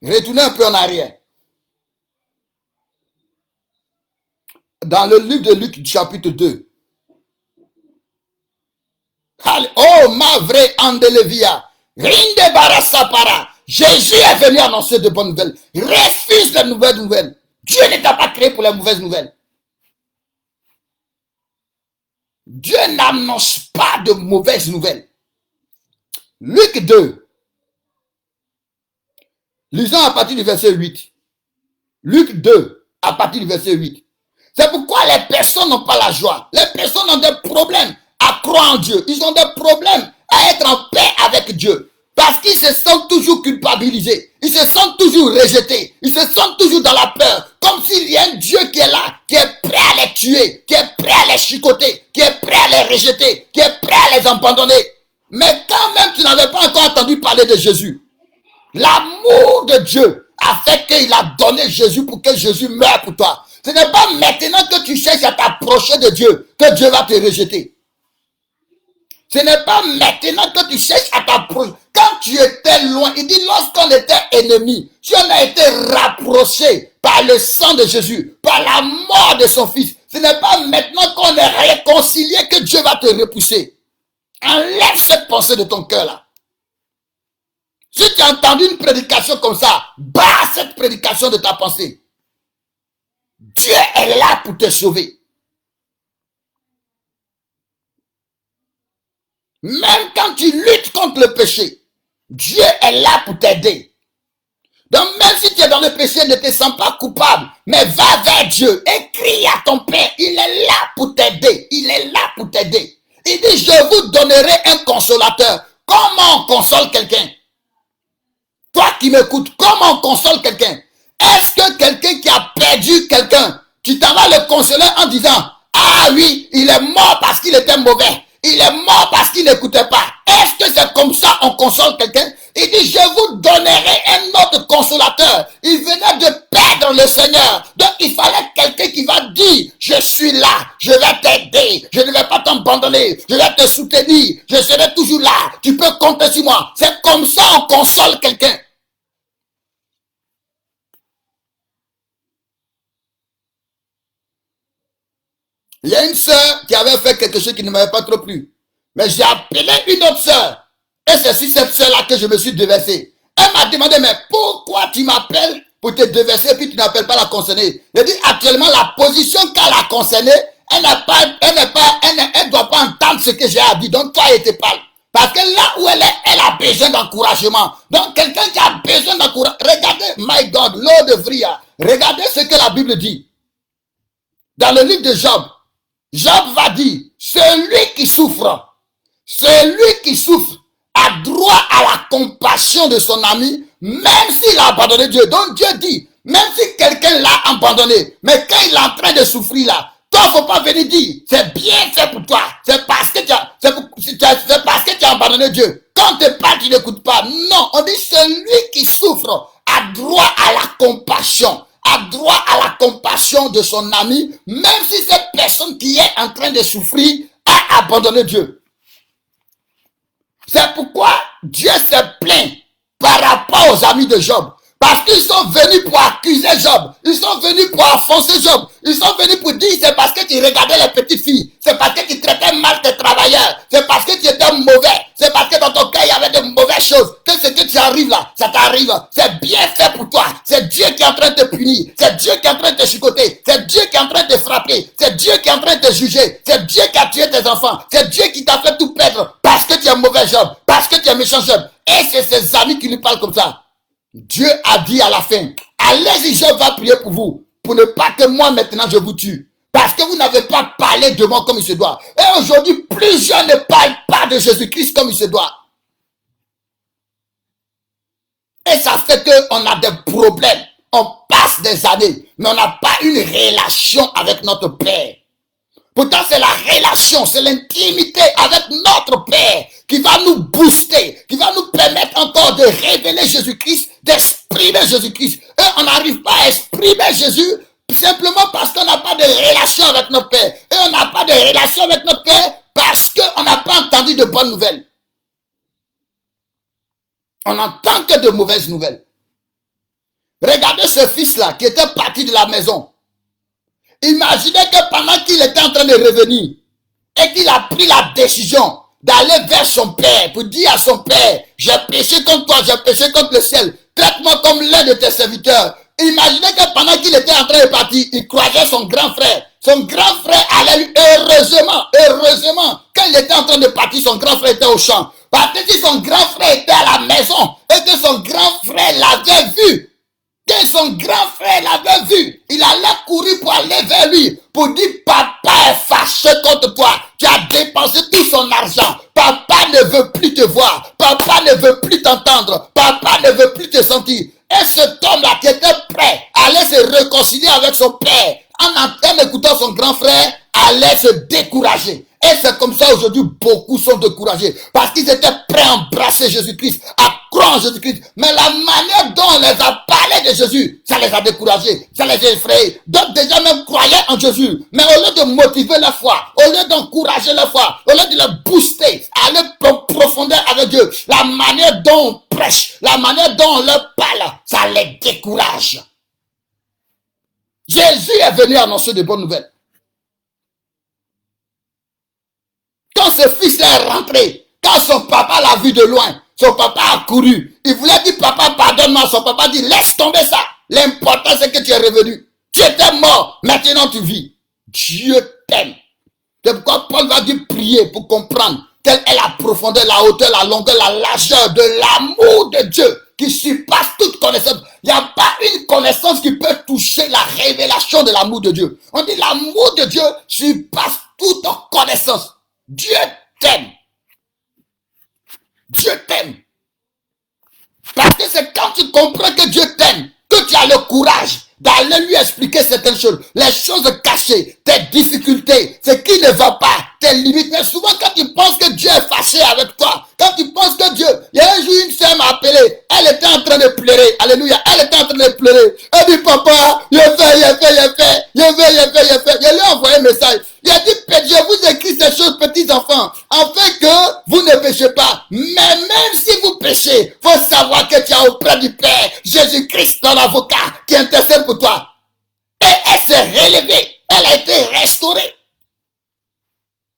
Retournez un peu en arrière. Dans le livre de Luc, chapitre 2. Oh, ma vraie Andelevia. Rinde barasapara. Jésus est venu annoncer de bonnes nouvelles. Refuse les nouvelles nouvelles. Dieu ne t'a pas créé pour les mauvaises nouvelles. Dieu n'annonce pas de mauvaises nouvelles. Luc 2. Lisons à partir du verset 8. Luc 2, à partir du verset 8. C'est pourquoi les personnes n'ont pas la joie. Les personnes ont des problèmes à croire en Dieu. Ils ont des problèmes à être en paix avec Dieu. Parce qu'ils se sentent toujours culpabilisés. Ils se sentent toujours rejetés. Ils se sentent toujours dans la peur. Comme s'il y a un Dieu qui est là, qui est prêt à les tuer, qui est prêt à les chicoter, qui est prêt à les rejeter, qui est prêt à les abandonner. Mais quand même tu n'avais pas encore entendu parler de Jésus, l'amour de Dieu a fait qu'il a donné Jésus pour que Jésus meure pour toi. Ce n'est pas maintenant que tu cherches à t'approcher de Dieu que Dieu va te rejeter. Ce n'est pas maintenant que tu cherches à t'approcher. Quand tu étais loin, il dit lorsqu'on était ennemis, si on a été rapproché par le sang de Jésus, par la mort de son fils, ce n'est pas maintenant qu'on est réconcilié que Dieu va te repousser. Enlève cette pensée de ton cœur là. Si tu as entendu une prédication comme ça, bats cette prédication de ta pensée. Dieu est là pour te sauver. Même quand tu luttes contre le péché, Dieu est là pour t'aider. Donc même si tu es dans le péché, ne te sens pas coupable, mais va vers Dieu et crie à ton Père. Il est là pour t'aider. Il est là pour t'aider. Il dit, je vous donnerai un consolateur. Comment on console quelqu'un? Toi qui m'écoutes, comment on console quelqu'un? Est-ce que quelqu'un qui a perdu quelqu'un, tu t'en vas le consoler en disant, ah oui, il est mort parce qu'il était mauvais. Il est mort parce qu'il n'écoutait pas. Est-ce que c'est comme ça on console quelqu'un? Il dit, je vous donnerai un autre consolateur. Il venait de perdre le Seigneur. Donc il fallait quelqu'un qui va dire, je suis là, je vais t'aider, je ne vais pas t'abandonner, je vais te soutenir, je serai toujours là, tu peux compter sur moi. C'est comme ça on console quelqu'un. Il y a une sœur qui avait fait quelque chose qui ne m'avait pas trop plu. Mais j'ai appelé une autre sœur. Et c'est sur cette sœur-là que je me suis déversé. Elle m'a demandé, mais pourquoi tu m'appelles pour te déverser et puis tu n'appelles pas la concernée? Je dis, actuellement, la position qu'a la concernée, elle ne doit pas entendre ce que j'ai à dire. Donc, toi, elle te parle. Parce que là où elle est, elle a besoin d'encouragement. Donc, quelqu'un qui a besoin d'encouragement, regardez, my God, Lord de Vria, regardez ce que la Bible dit. Dans le livre de Job, Job va dire, celui qui souffre a droit à la compassion de son ami, même s'il a abandonné Dieu. Donc Dieu dit, même si quelqu'un l'a abandonné, mais quand il est en train de souffrir là, toi, il ne faut pas venir dire, c'est bien fait pour toi, c'est parce que tu as abandonné Dieu. Quand tu parles, tu n'écoutes pas. Non, on dit, celui qui souffre a droit à la compassion. A droit à la compassion de son ami, même si cette personne qui est en train de souffrir a abandonné Dieu. C'est pourquoi Dieu s'est plaint par rapport aux amis de Job. Parce qu'ils sont venus pour accuser Job. Ils sont venus pour enfoncer Job. Ils sont venus pour dire c'est parce que tu regardais les petites filles. C'est parce que tu traitais mal tes travailleurs. C'est parce que tu étais mauvais. C'est parce que dans ton cœur il y avait de mauvaises choses. Que ce que tu arrives là, ça t'arrive. C'est bien fait pour toi. C'est Dieu qui est en train de te punir. C'est Dieu qui est en train de te chicoter. C'est Dieu qui est en train de te frapper. C'est Dieu qui est en train de te juger. C'est Dieu qui a tué tes enfants. C'est Dieu qui t'a fait tout perdre. Parce que tu es mauvais Job. Parce que tu es méchant Job. Et c'est ses amis qui lui parlent comme ça. Dieu a dit à la fin, allez-y, je vais prier pour vous, pour ne pas que moi maintenant je vous tue. Parce que vous n'avez pas parlé de moi comme il se doit. Et aujourd'hui, plusieurs ne parlent pas de Jésus-Christ comme il se doit. Et ça fait qu'on a des problèmes. On passe des années, mais on n'a pas une relation avec notre Père. Pourtant, c'est la relation, c'est l'intimité avec notre Père qui va nous booster, qui va nous permettre encore de révéler Jésus-Christ, d'exprimer Jésus-Christ. Et on n'arrive pas à exprimer Jésus simplement parce qu'on n'a pas de relation avec notre Père. Et on n'a pas de relation avec notre Père parce qu'on n'a pas entendu de bonnes nouvelles. On n'entend que de mauvaises nouvelles. Regardez ce fils-là qui était parti de la maison. Imaginez que pendant qu'il était en train de revenir et qu'il a pris la décision d'aller vers son père pour dire à son père, j'ai péché contre toi, j'ai péché contre le ciel, traite-moi comme l'un de tes serviteurs. Imaginez que pendant qu'il était en train de partir, il croisait son grand frère. Son grand frère allait lui, heureusement, quand il était en train de partir, son grand frère était au champ. Parce que si son grand frère était à la maison et que son grand frère l'avait vu, que son grand frère l'avait vu, il allait courir pour aller vers lui, pour dire, papa est fâché contre toi, tu as dépensé tout son argent, papa ne veut plus te voir, papa ne veut plus t'entendre, papa ne veut plus te sentir. Et cet homme-là qui était prêt à aller se réconcilier avec son père, en écoutant son grand frère, allait se décourager. Et c'est comme ça aujourd'hui, beaucoup sont découragés. Parce qu'ils étaient prêts à embrasser Jésus-Christ, à croient en Jésus-Christ. Mais la manière dont on les a parlé de Jésus, ça les a découragés, ça les a effrayés. D'autres déjà même croyaient en Jésus. Mais au lieu de motiver leur foi, au lieu d'encourager leur foi, au lieu de les booster, aller en profondeur avec Dieu, la manière dont on prêche, la manière dont on leur parle, ça les décourage. Jésus est venu annoncer de bonnes nouvelles. Quand ce fils est rentré, quand son papa l'a vu de loin, son papa a couru. Il voulait dire, papa, pardonne-moi. Son papa dit, laisse tomber ça. L'important, c'est que tu es revenu. Tu étais mort, maintenant tu vis. Dieu t'aime. C'est pourquoi Paul va dire prier pour comprendre quelle est la profondeur, la hauteur, la longueur, la largeur de l'amour de Dieu qui surpasse toute connaissance. Il n'y a pas une connaissance qui peut toucher la révélation de l'amour de Dieu. On dit l'amour de Dieu surpasse toute connaissance. Dieu t'aime. Dieu t'aime. Parce que c'est quand tu comprends que Dieu t'aime, que tu as le courage d'aller lui expliquer certaines choses, les choses cachées, tes difficultés, ce qui ne va pas, tes limites. Mais souvent quand tu penses que Dieu est fâché avec toi, quand tu penses que Dieu, il y a un jour une sœur m'a appelé, elle était en train de pleurer, alléluia, elle était en train de pleurer. Elle dit, papa, je lui ai envoyé un message. Il a dit, je vous écris ces choses, petits enfants, afin que vous ne péchez pas. Mais même si vous péchez, il faut savoir que tu as auprès du Père Jésus-Christ, ton avocat, qui intercède pour toi. Et elle s'est relevée. Elle a été restaurée.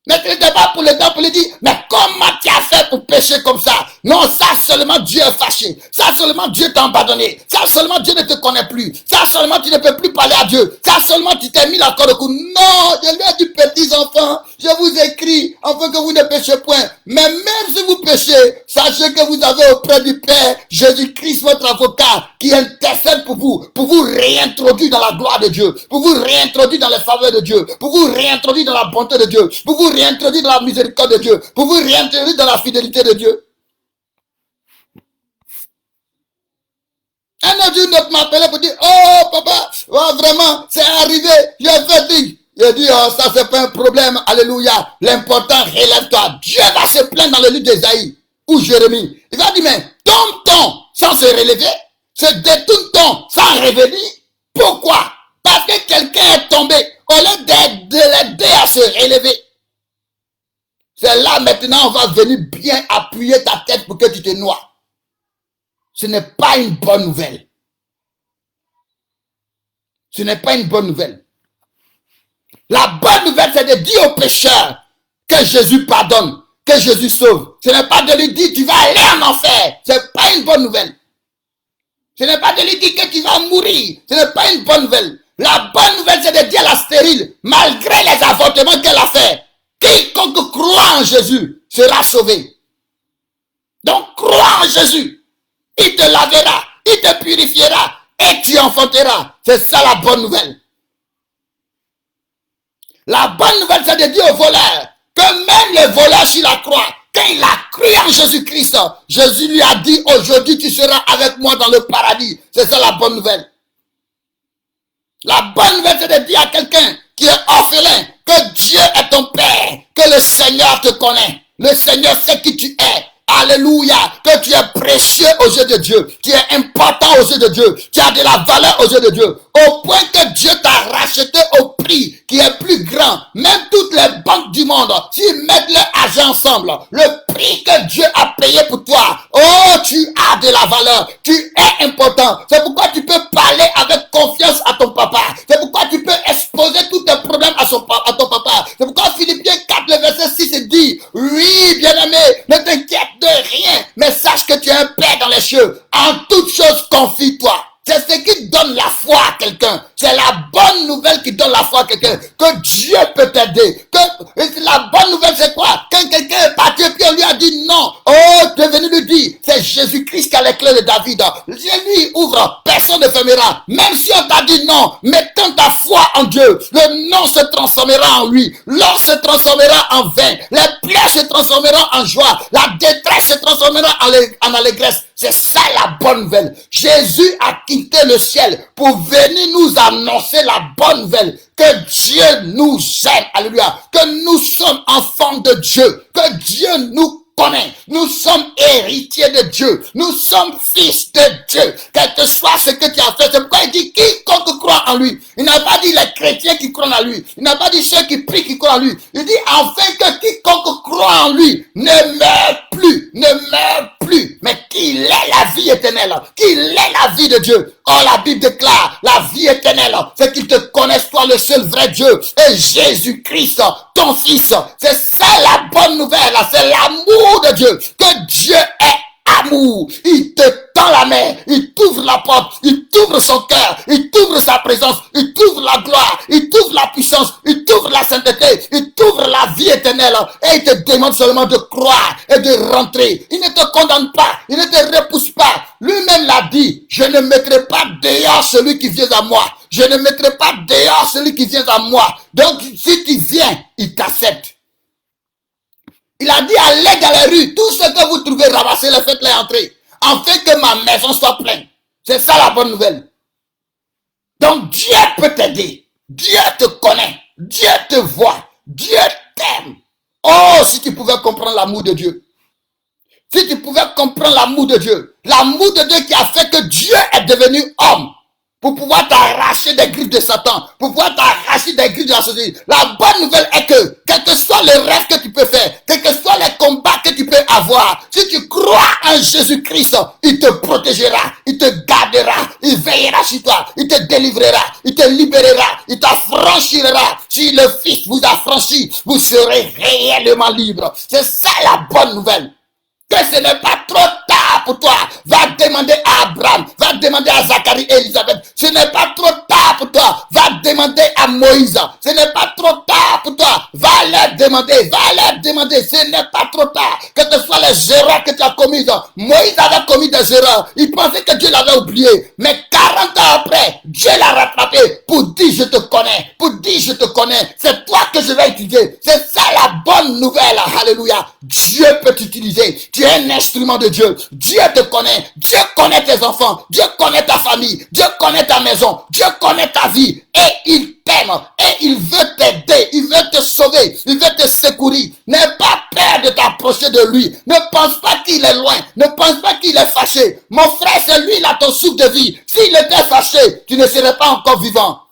Mais ce n'était pas pour le temps pour lui dire, mais comment tu as fait pour pécher comme ça? Non, ça seulement Dieu est fâché. Ça seulement Dieu t'a abandonné. Ça seulement Dieu ne te connaît plus. Ça seulement tu ne peux plus parler à Dieu. Ça seulement tu t'es mis la corde au cou. Non, je lui ai dit, petits enfants, je vous écris afin que vous ne péchez point. Mais même si vous péchez, sachez que vous avez auprès du Père Jésus-Christ, votre avocat, qui intercède pour vous réintroduire dans la gloire de Dieu, pour vous réintroduire dans les faveurs de Dieu, pour vous réintroduire dans la bonté de Dieu, pour vous réintroduire dans la miséricorde de Dieu, pour vous réintroduire dans la fidélité de Dieu. Un autre jour, notre m'appelait pour dire, oh papa, oh, vraiment, c'est arrivé, j'ai fait. Il dit, oh, ça c'est pas un problème, alléluia. L'important, relève-toi. Dieu va se plaindre dans le livre d'Ésaïe ou Jérémie. Il va dire, mais tombe-t-on sans se relever? Se détourne-t-on sans revenir? Pourquoi? Parce que quelqu'un est tombé. Au lieu de l'aider à se relever. C'est là maintenant, on va venir bien appuyer ta tête pour que tu te noies. Ce n'est pas une bonne nouvelle. Ce n'est pas une bonne nouvelle. La bonne nouvelle, c'est de dire aux pécheurs que Jésus pardonne, que Jésus sauve. Ce n'est pas de lui dire tu vas aller en enfer. Ce n'est pas une bonne nouvelle. Ce n'est pas de lui dire que tu vas mourir. Ce n'est pas une bonne nouvelle. La bonne nouvelle, c'est de dire à la stérile, malgré les avortements qu'elle a fait, quiconque croit en Jésus sera sauvé. Donc crois en Jésus. Il te lavera, il te purifiera et tu enfanteras. C'est ça la bonne nouvelle. La bonne nouvelle, c'est de dire aux voleurs que même les voleurs sur la croix, quand il a cru en Jésus-Christ, Jésus lui a dit, aujourd'hui tu seras avec moi dans le paradis. C'est ça la bonne nouvelle. La bonne nouvelle, c'est de dire à quelqu'un qui est orphelin que Dieu est ton Père, que le Seigneur te connaît. Le Seigneur sait qui tu es. Alléluia, que tu es précieux aux yeux de Dieu, tu es important aux yeux de Dieu, tu as de la valeur aux yeux de Dieu, au point que Dieu t'a racheté au prix qui est plus grand. Même toutes les banques du monde, s'ils mettent leur argent ensemble, le prix que Dieu a payé pour toi, oh, tu as de la valeur, tu es important. C'est pourquoi tu peux parler avec confiance à ton papa. C'est pourquoi tu peux exposer tous tes problèmes à ton papa. C'est pourquoi Philippiens 4, le verset 6 dit, oui, bien-aimé, ne t'inquiète de rien, mais sache que tu es un Père dans les cieux. En toutes choses, confie-toi. C'est ce qui donne la foi à quelqu'un. C'est la bonne nouvelle qui donne la foi à quelqu'un. Que Dieu peut t'aider. Que la bonne nouvelle, c'est quoi? Quand quelqu'un est parti et puis on lui a dit non. Oh, tu es venu lui dire, c'est Jésus-Christ qui a les clés de David. Dieu lui ouvre, personne ne fermera. Même si on t'a dit non, mettant ta foi en Dieu, le non se transformera en lui. L'or se transformera en vin. Les plaies se transformeront en joie. La détresse se transformera en allégresse. C'est ça la bonne nouvelle. Jésus a quitté le ciel pour venir nous annoncer la bonne nouvelle. Que Dieu nous aime. Alléluia. Que nous sommes enfants de Dieu. Que Dieu nous connaît. Nous sommes héritiers de Dieu. Nous sommes fils de Dieu. Quel que soit ce que tu as fait, c'est pourquoi il dit quiconque croit en lui. Il n'a pas dit les chrétiens qui croient en lui. Il n'a pas dit ceux qui prient qui croient en lui. Il dit afin que quiconque croit en lui ne meurt plus, mais qu'il ait la vie éternelle, qu'il ait la vie de Dieu. Oh, la Bible déclare la vie éternelle, c'est qu'ils te connaissent toi le seul vrai Dieu et Jésus-Christ, ton fils. C'est ça la bonne nouvelle, c'est l'amour de Dieu, que Dieu est amour. Il te tend la main, il t'ouvre la porte, il t'ouvre son cœur, il t'ouvre sa présence, il t'ouvre la gloire, il t'ouvre la puissance, il t'ouvre la sainteté, il t'ouvre la vie éternelle et il te demande seulement de croire et de rentrer. Il ne te condamne pas, il ne te repousse pas. Lui-même l'a dit, je ne mettrai pas dehors celui qui vient à moi. Je ne mettrai pas dehors celui qui vient à moi. Donc si tu viens, il t'accepte. Il a dit, allez dans les rues, tout ce que vous trouvez, ramassez-les, faites-les entrer, afin que ma maison soit pleine. C'est ça la bonne nouvelle. Donc Dieu peut t'aider. Dieu te connaît. Dieu te voit. Dieu t'aime. Oh, si tu pouvais comprendre l'amour de Dieu. Si tu pouvais comprendre l'amour de Dieu. L'amour de Dieu qui a fait que Dieu est devenu homme. Pour pouvoir t'arracher des griffes de Satan, pour pouvoir t'arracher des griffes de la société. La bonne nouvelle est que, quel que soit le rêve que tu peux faire, quels que soient les combats que tu peux avoir, si tu crois en Jésus-Christ, il te protégera, il te gardera, il veillera sur toi, il te délivrera, il te libérera, il t'affranchira. Si le Fils vous affranchit, vous serez réellement libre. C'est ça la bonne nouvelle. Que ce n'est pas trop tard pour toi. Va demander à Abraham, va demander à Zacharie et Elisabeth. Ce n'est pas trop tard pour toi. Va demander à Moïse. Ce n'est pas trop tard pour toi. Va leur demander, Ce n'est pas trop tard. Que ce soit les erreurs que tu as commises. Moïse avait commis des erreurs. Il pensait que Dieu l'avait oublié. Mais 40 ans après, Dieu l'a rattrapé pour dire je te connais. Pour dire je te connais. C'est toi que je vais utiliser. C'est ça la bonne nouvelle. Alléluia. Dieu peut t'utiliser. Tu es un instrument de Dieu. Dieu te connaît. Dieu connaît tes enfants. Dieu connaît ta famille. Dieu connaît ta maison. Dieu connaît ta vie. Et il t'aime. Et il veut t'aider. Il veut te sauver. Il veut te secourir. N'aie pas peur de t'approcher de lui. Ne pense pas qu'il est loin. Ne pense pas qu'il est fâché. Mon frère, c'est lui là ton souffle de vie. S'il était fâché, tu ne serais pas encore vivant.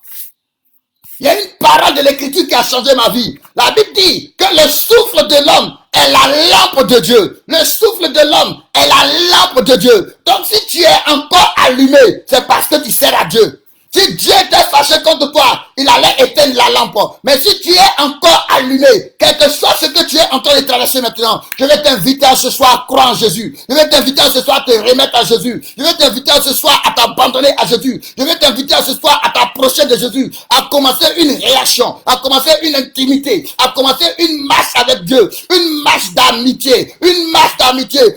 Il y a une parole de l'écriture qui a changé ma vie. La Bible dit que le souffle de l'homme est la lampe de Dieu. Le souffle de l'homme est la lampe de Dieu. Donc si tu es encore allumé, c'est parce que tu sers à Dieu. Si Dieu était fâché contre toi, il allait éteindre la lampe. Mais si tu es encore allumé, quel que soit ce que tu es en train de traverser maintenant, je vais t'inviter à ce soir à croire en Jésus. Je vais t'inviter à ce soir à te remettre à Jésus. Je vais t'inviter à ce soir à t'abandonner à Jésus. Je vais t'inviter à ce soir à t'approcher de Jésus, à commencer une relation, à commencer une intimité, à commencer une marche avec Dieu, une marche d'amitié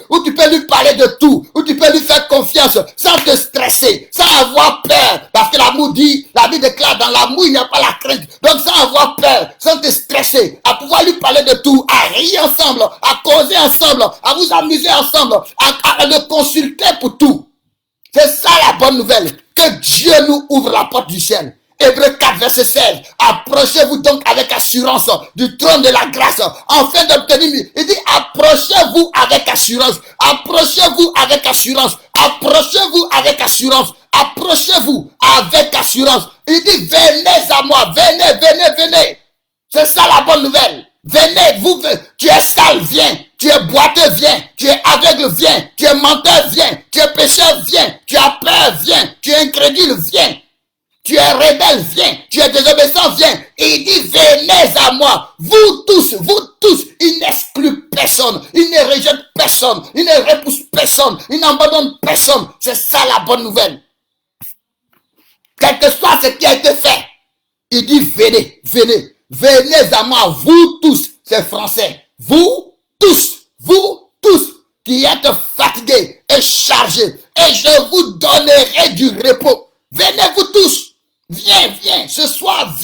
où tu peux lui parler de tout, où tu peux lui faire confiance sans te stresser, sans avoir peur, parce que l'amour dit, la Bible déclare, dans l'amour il n'y a pas la crainte. Donc sans avoir peur, sans te stresser, à pouvoir lui parler de tout, à rire ensemble, à causer ensemble, à vous amuser ensemble, à le consulter pour tout. C'est ça la bonne nouvelle, que Dieu nous ouvre la porte du ciel. Hébreux 4, verset 16. Approchez-vous donc avec assurance du trône de la grâce, afin d'obtenir. Il dit, approchez-vous avec assurance. Approchez-vous avec assurance. Approchez-vous avec assurance. Approchez-vous avec assurance. Il dit, venez à moi. Venez. C'est ça la bonne nouvelle. Venez, tu es sale, viens. Tu es boiteux, viens. Tu es aveugle, viens. Tu es menteur, viens. Tu es pécheur, viens. Tu as peur, viens. Tu es incrédule, viens. Tu es rebelle, viens. Tu es désobéissant, viens. Et il dit, venez à moi. Vous tous, il n'exclut personne. Il ne rejette personne. Il ne repousse personne. Il n'abandonne personne. C'est ça la bonne nouvelle. Quel que soit ce qui a été fait, il dit, venez à moi, vous tous, c'est français. Vous tous, qui êtes fatigués et chargés, et je vous donnerai du repos. Venez vous tous. Viens, ce soir,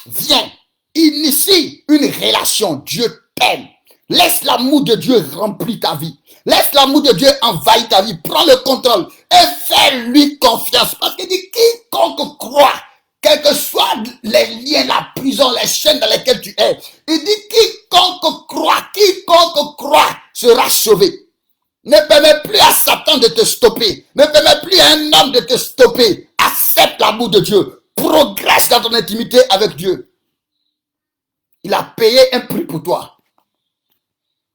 viens, initie une relation, Dieu t'aime. Laisse l'amour de Dieu remplir ta vie. Laisse l'amour de Dieu envahir ta vie. Prends le contrôle et fais-lui confiance. Parce qu'il dit, quiconque croit, quels que soient les liens, la prison, les chaînes dans lesquelles tu es, il dit, quiconque croit, sera sauvé. Ne permets plus à Satan de te stopper. Ne permets plus à un homme de te stopper. Accepte l'amour de Dieu. Progresse dans ton intimité avec Dieu. Il a payé un prix pour toi.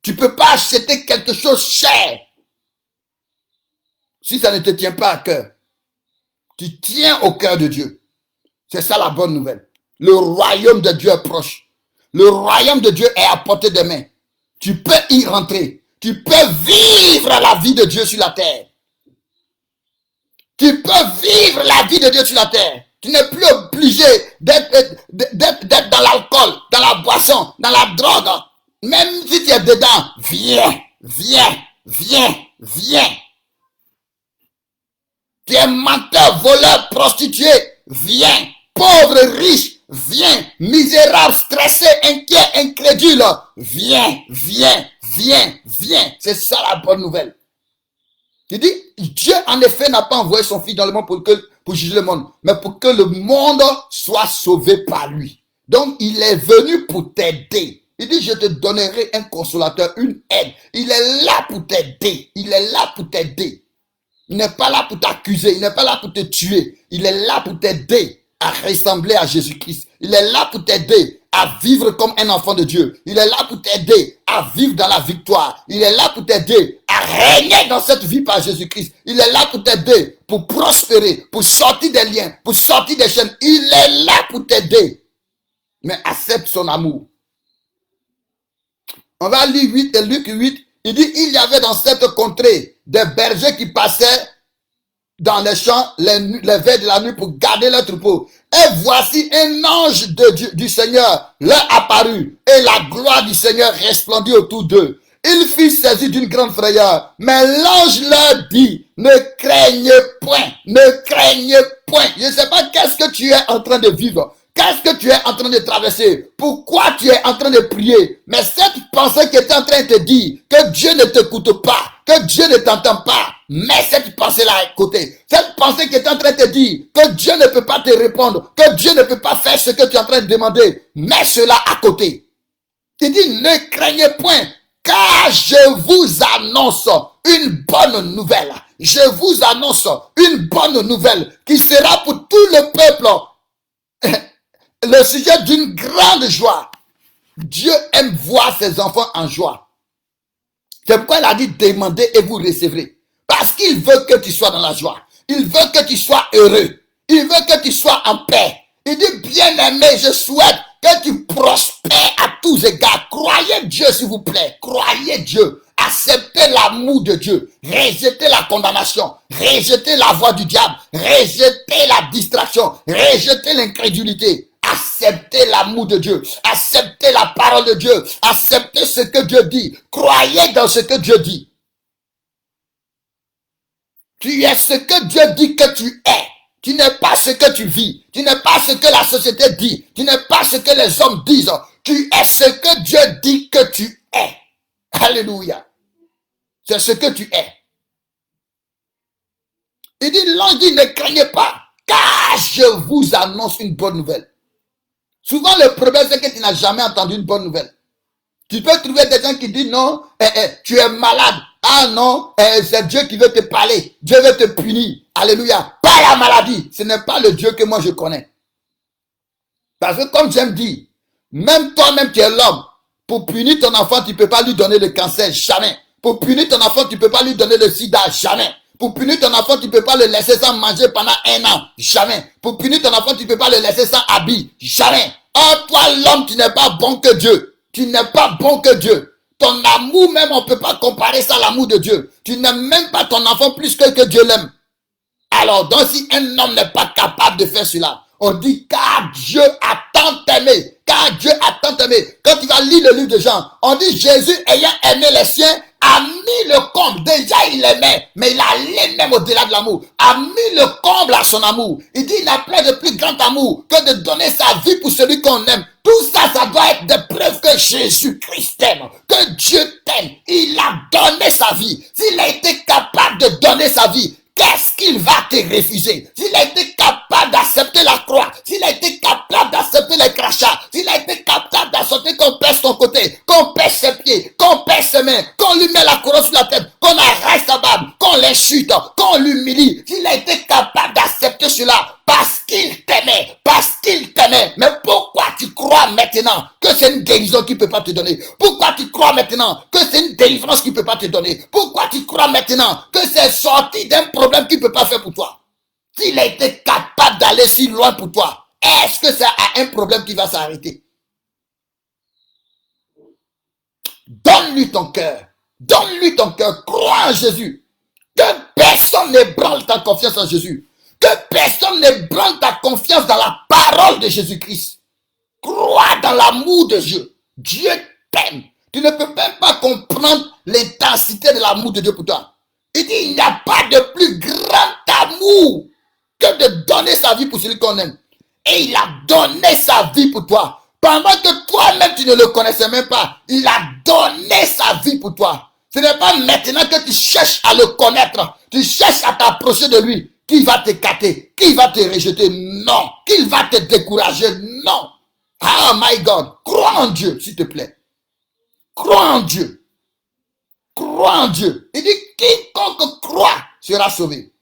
Tu ne peux pas acheter quelque chose cher si ça ne te tient pas à cœur. Tu tiens au cœur de Dieu. C'est ça la bonne nouvelle. Le royaume de Dieu est proche. Le royaume de Dieu est à portée de main. Tu peux y rentrer. Tu peux vivre la vie de Dieu sur la terre. Tu peux vivre la vie de Dieu sur la terre. Tu n'es plus obligé d'être dans l'alcool, dans la boisson, dans la drogue. Même si tu es dedans, viens, viens, viens, viens. Tu es menteur, voleur, prostitué, viens. Pauvre, riche, viens. Misérable, stressé, inquiet, incrédule, viens, viens, viens, viens. C'est ça la bonne nouvelle. Tu dis, Dieu en effet n'a pas envoyé son fils dans le monde pour juger le monde, mais pour que le monde soit sauvé par lui. Donc il est venu pour t'aider. Il dit, je te donnerai un consolateur, une aide. Il est là pour t'aider. Il est là pour t'aider. Il n'est pas là pour t'accuser. Il n'est pas là pour te tuer. Il est là pour t'aider à ressembler à Jésus-Christ. Il est là pour t'aider à vivre comme un enfant de Dieu. Il est là pour t'aider à vivre dans la victoire. Il est là pour t'aider à régner dans cette vie par Jésus-Christ. Il est là pour t'aider, pour prospérer, pour sortir des liens, pour sortir des chaînes. Il est là pour t'aider. Mais accepte son amour. On va lire Luc 8. Il dit, il y avait dans cette contrée des bergers qui passaient dans les champs les veilles de la nuit pour garder leur troupeau. Et voici un ange du Seigneur leur apparut, et la gloire du Seigneur resplendit autour d'eux. Il fut saisi d'une grande frayeur, mais l'ange leur dit, ne craignez point, ne craignez point. Je ne sais pas qu'est-ce que tu es en train de vivre. Qu'est-ce que tu es en train de traverser? Pourquoi tu es en train de prier? Mais cette pensée qui est en train de te dire que Dieu ne t'écoute pas, que Dieu ne t'entend pas, mets cette pensée-là à côté. Cette pensée qui est en train de te dire que Dieu ne peut pas te répondre, que Dieu ne peut pas faire ce que tu es en train de demander, mets cela à côté. Il dit, ne craignez point, car je vous annonce une bonne nouvelle. Je vous annonce une bonne nouvelle qui sera pour tout le peuple le sujet d'une grande joie. Dieu aime voir ses enfants en joie. C'est pourquoi il a dit demandez et vous recevrez. Parce qu'il veut que tu sois dans la joie. Il veut que tu sois heureux. Il veut que tu sois en paix. Il dit bien aimé, je souhaite que tu prospères à tous égards. Croyez Dieu s'il vous plaît. Croyez Dieu. Acceptez l'amour de Dieu. Rejetez la condamnation. Rejetez la voix du diable. Rejetez la distraction. Rejetez l'incrédulité. Acceptez l'amour de Dieu. Acceptez la parole de Dieu. Acceptez ce que Dieu dit. Croyez dans ce que Dieu dit. Tu es ce que Dieu dit que tu es. Tu n'es pas ce que tu vis. Tu n'es pas ce que la société dit. Tu n'es pas ce que les hommes disent. Tu es ce que Dieu dit que tu es. Alléluia. C'est ce que tu es. Il dit, l'ange dit, ne craignez pas, car je vous annonce une bonne nouvelle. Souvent, le problème, c'est que tu n'as jamais entendu une bonne nouvelle. Tu peux trouver des gens qui disent, non, tu es malade. Ah non, c'est Dieu qui veut te parler. Dieu veut te punir. Alléluia. Pas la maladie. Ce n'est pas le Dieu que moi je connais. Parce que comme j'aime dire, même toi-même tu es l'homme. Pour punir ton enfant, tu ne peux pas lui donner le cancer. Jamais. Pour punir ton enfant, tu ne peux pas lui donner le sida. Jamais. Pour punir ton enfant, tu ne peux pas le laisser sans manger pendant 1 an. Jamais. Pour punir ton enfant, tu ne peux pas le laisser sans habit. Jamais. Oh, toi l'homme, tu n'es pas bon que Dieu. Tu n'es pas bon que Dieu. Ton amour même, on ne peut pas comparer ça à l'amour de Dieu. Tu n'aimes même pas ton enfant plus que Dieu l'aime. Alors, donc si un homme n'est pas capable de faire cela, on dit car Dieu a tant aimé. Car Dieu a tant aimé. Quand tu vas lire le livre de Jean, on dit Jésus ayant aimé les siens, a mis le comble. Déjà il aimait, mais il allait même au-delà de l'amour. A mis le comble à son amour. Il dit il n'a pas de plus grand amour que de donner sa vie pour celui qu'on aime. Tout ça, ça doit être des preuves que Jésus-Christ t'aime, que Dieu t'aime. Il a donné sa vie. S'il a été capable de donner sa vie, qu'est-ce qu'il va te refuser? S'il a été capable d'accepter la croix, s'il a été capable d'accepter les crachats, s'il a été capable d'accepter qu'on pèse son côté, qu'on pèse ses pieds, qu'on pèse ses mains, qu'on lui met la couronne sur la tête, qu'on arrache sa barbe, qu'on l'insulte, qu'on l'humilie, s'il a été capable d'accepter cela parce qu'il t'aimait, mais pourquoi tu crois maintenant que c'est une guérison qu'il ne peut pas te donner? Pourquoi tu crois maintenant que c'est une délivrance qu'il ne peut pas te donner? Pourquoi tu crois maintenant que c'est sorti d'un problème qu'il ne peut pas faire pour toi? S'il a été capable d'aller si loin pour toi, est-ce que ça a un problème qui va s'arrêter? Donne-lui ton cœur. Donne-lui ton cœur. Crois en Jésus. Que personne n'ébranle ta confiance en Jésus. Que personne n'ébranle ta confiance dans la parole de Jésus-Christ. Crois dans l'amour de Dieu. Dieu t'aime. Tu ne peux même pas comprendre l'intensité de l'amour de Dieu pour toi. Il dit, il n'y a pas de plus grand amour que de donner sa vie pour celui qu'on aime. Et il a donné sa vie pour toi. Pendant que toi-même tu ne le connaissais même pas, il a donné sa vie pour toi. Ce n'est pas maintenant que tu cherches à le connaître, tu cherches à t'approcher de lui, qu'il va t'écarter, qu'il va te rejeter, non, qu'il va te décourager, non. Oh my God, crois en Dieu, s'il te plaît. Crois en Dieu. Crois en Dieu. Il dit, quiconque croit sera sauvé.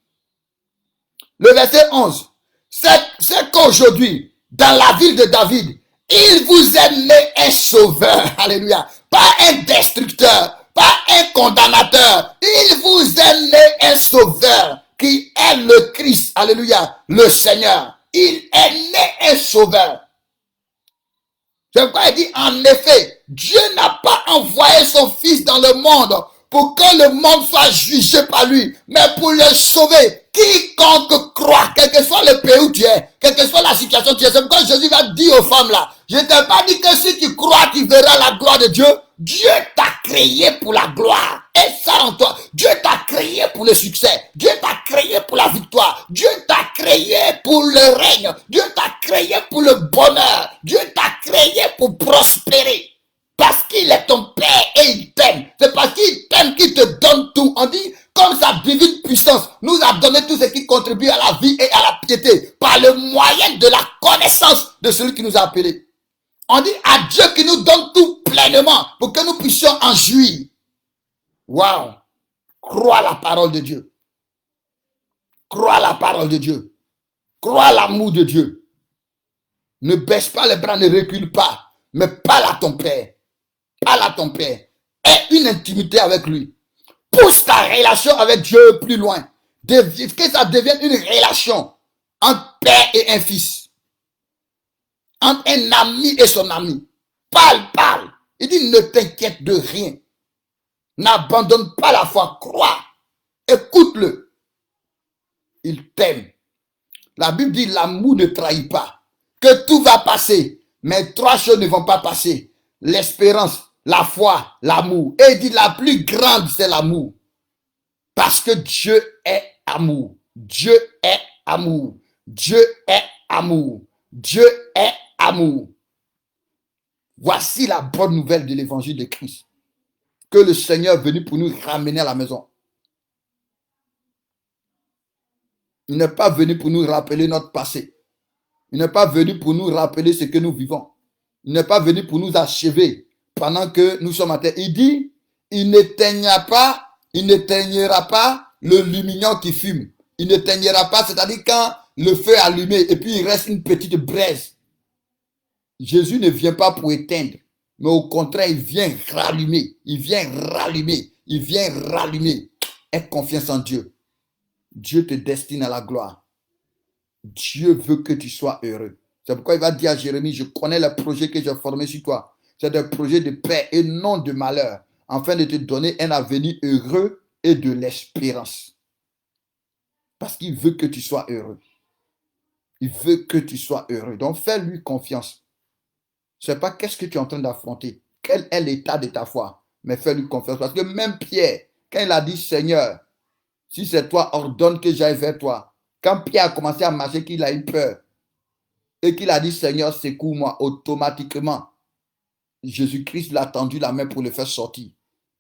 Le verset 11, c'est qu'aujourd'hui, dans la ville de David, il vous est né un sauveur, alléluia, pas un destructeur, pas un condamnateur. Il vous est né un sauveur qui est le Christ, alléluia, le Seigneur. Il est né un sauveur. C'est pourquoi il dit, en effet, Dieu n'a pas envoyé son Fils dans le monde pour que le monde soit jugé par lui, mais pour le sauver. Quiconque croit, quel que soit le pays où tu es, quelle que soit la situation où tu es, c'est pourquoi Jésus va dire aux femmes là, je ne t'ai pas dit que si tu crois, tu verras la gloire de Dieu. Dieu t'a créé pour la gloire. Et ça en toi. Dieu t'a créé pour le succès. Dieu t'a créé pour la victoire. Dieu t'a créé pour le règne. Dieu t'a créé pour le bonheur. Dieu t'a créé pour prospérer. Parce qu'il est ton Père et il t'aime. C'est parce qu'il t'aime qu'il te donne tout. On dit, comme sa divine puissance nous a donné tout ce qui contribue à la vie et à la piété par le moyen de la connaissance de celui qui nous a appelés. On dit à Dieu qui nous donne tout pleinement pour que nous puissions en jouir. Waouh! Crois la parole de Dieu. Crois la parole de Dieu. Crois l'amour de Dieu. Ne baisse pas les bras, ne recule pas. Mais parle à ton Père. Parle à ton Père. Aie une intimité avec lui. Pousse ta relation avec Dieu plus loin. Que ça devienne une relation entre père et un fils. Entre un ami et son ami. Parle. Il dit, ne t'inquiète de rien. N'abandonne pas la foi. Crois. Écoute-le. Il t'aime. La Bible dit, l'amour ne trahit pas. Que tout va passer. Mais trois choses ne vont pas passer. L'espérance, la foi, l'amour. Et il dit, la plus grande, c'est l'amour. Parce que Dieu est amour. Dieu est amour. Dieu est amour. Dieu est amour. Voici la bonne nouvelle de l'évangile de Christ. Que le Seigneur est venu pour nous ramener à la maison. Il n'est pas venu pour nous rappeler notre passé. Il n'est pas venu pour nous rappeler ce que nous vivons. Il n'est pas venu pour nous achever pendant que nous sommes à terre. Il dit, il n'éteignera pas le lumignon qui fume. Il n'éteignera pas, c'est-à-dire quand le feu est allumé et puis il reste une petite braise. Jésus ne vient pas pour éteindre, mais au contraire, il vient rallumer. Il vient rallumer. Il vient rallumer. Aie confiance en Dieu. Dieu te destine à la gloire. Dieu veut que tu sois heureux. C'est pourquoi il va dire à Jérémie, je connais les projets que j'ai formés sur toi. C'est des projets de paix et non de malheur, afin de te donner un avenir heureux et de l'espérance. Parce qu'il veut que tu sois heureux. Il veut que tu sois heureux. Donc fais-lui confiance. Je ne sais pas qu'est-ce que tu es en train d'affronter. Quel est l'état de ta foi. Mais fais-lui confiance. Parce que même Pierre, quand il a dit, Seigneur, si c'est toi, ordonne que j'aille vers toi. Quand Pierre a commencé à marcher, qu'il a eu peur. Et qu'il a dit, Seigneur, secours-moi, automatiquement, Jésus-Christ l'a tendu la main pour le faire sortir.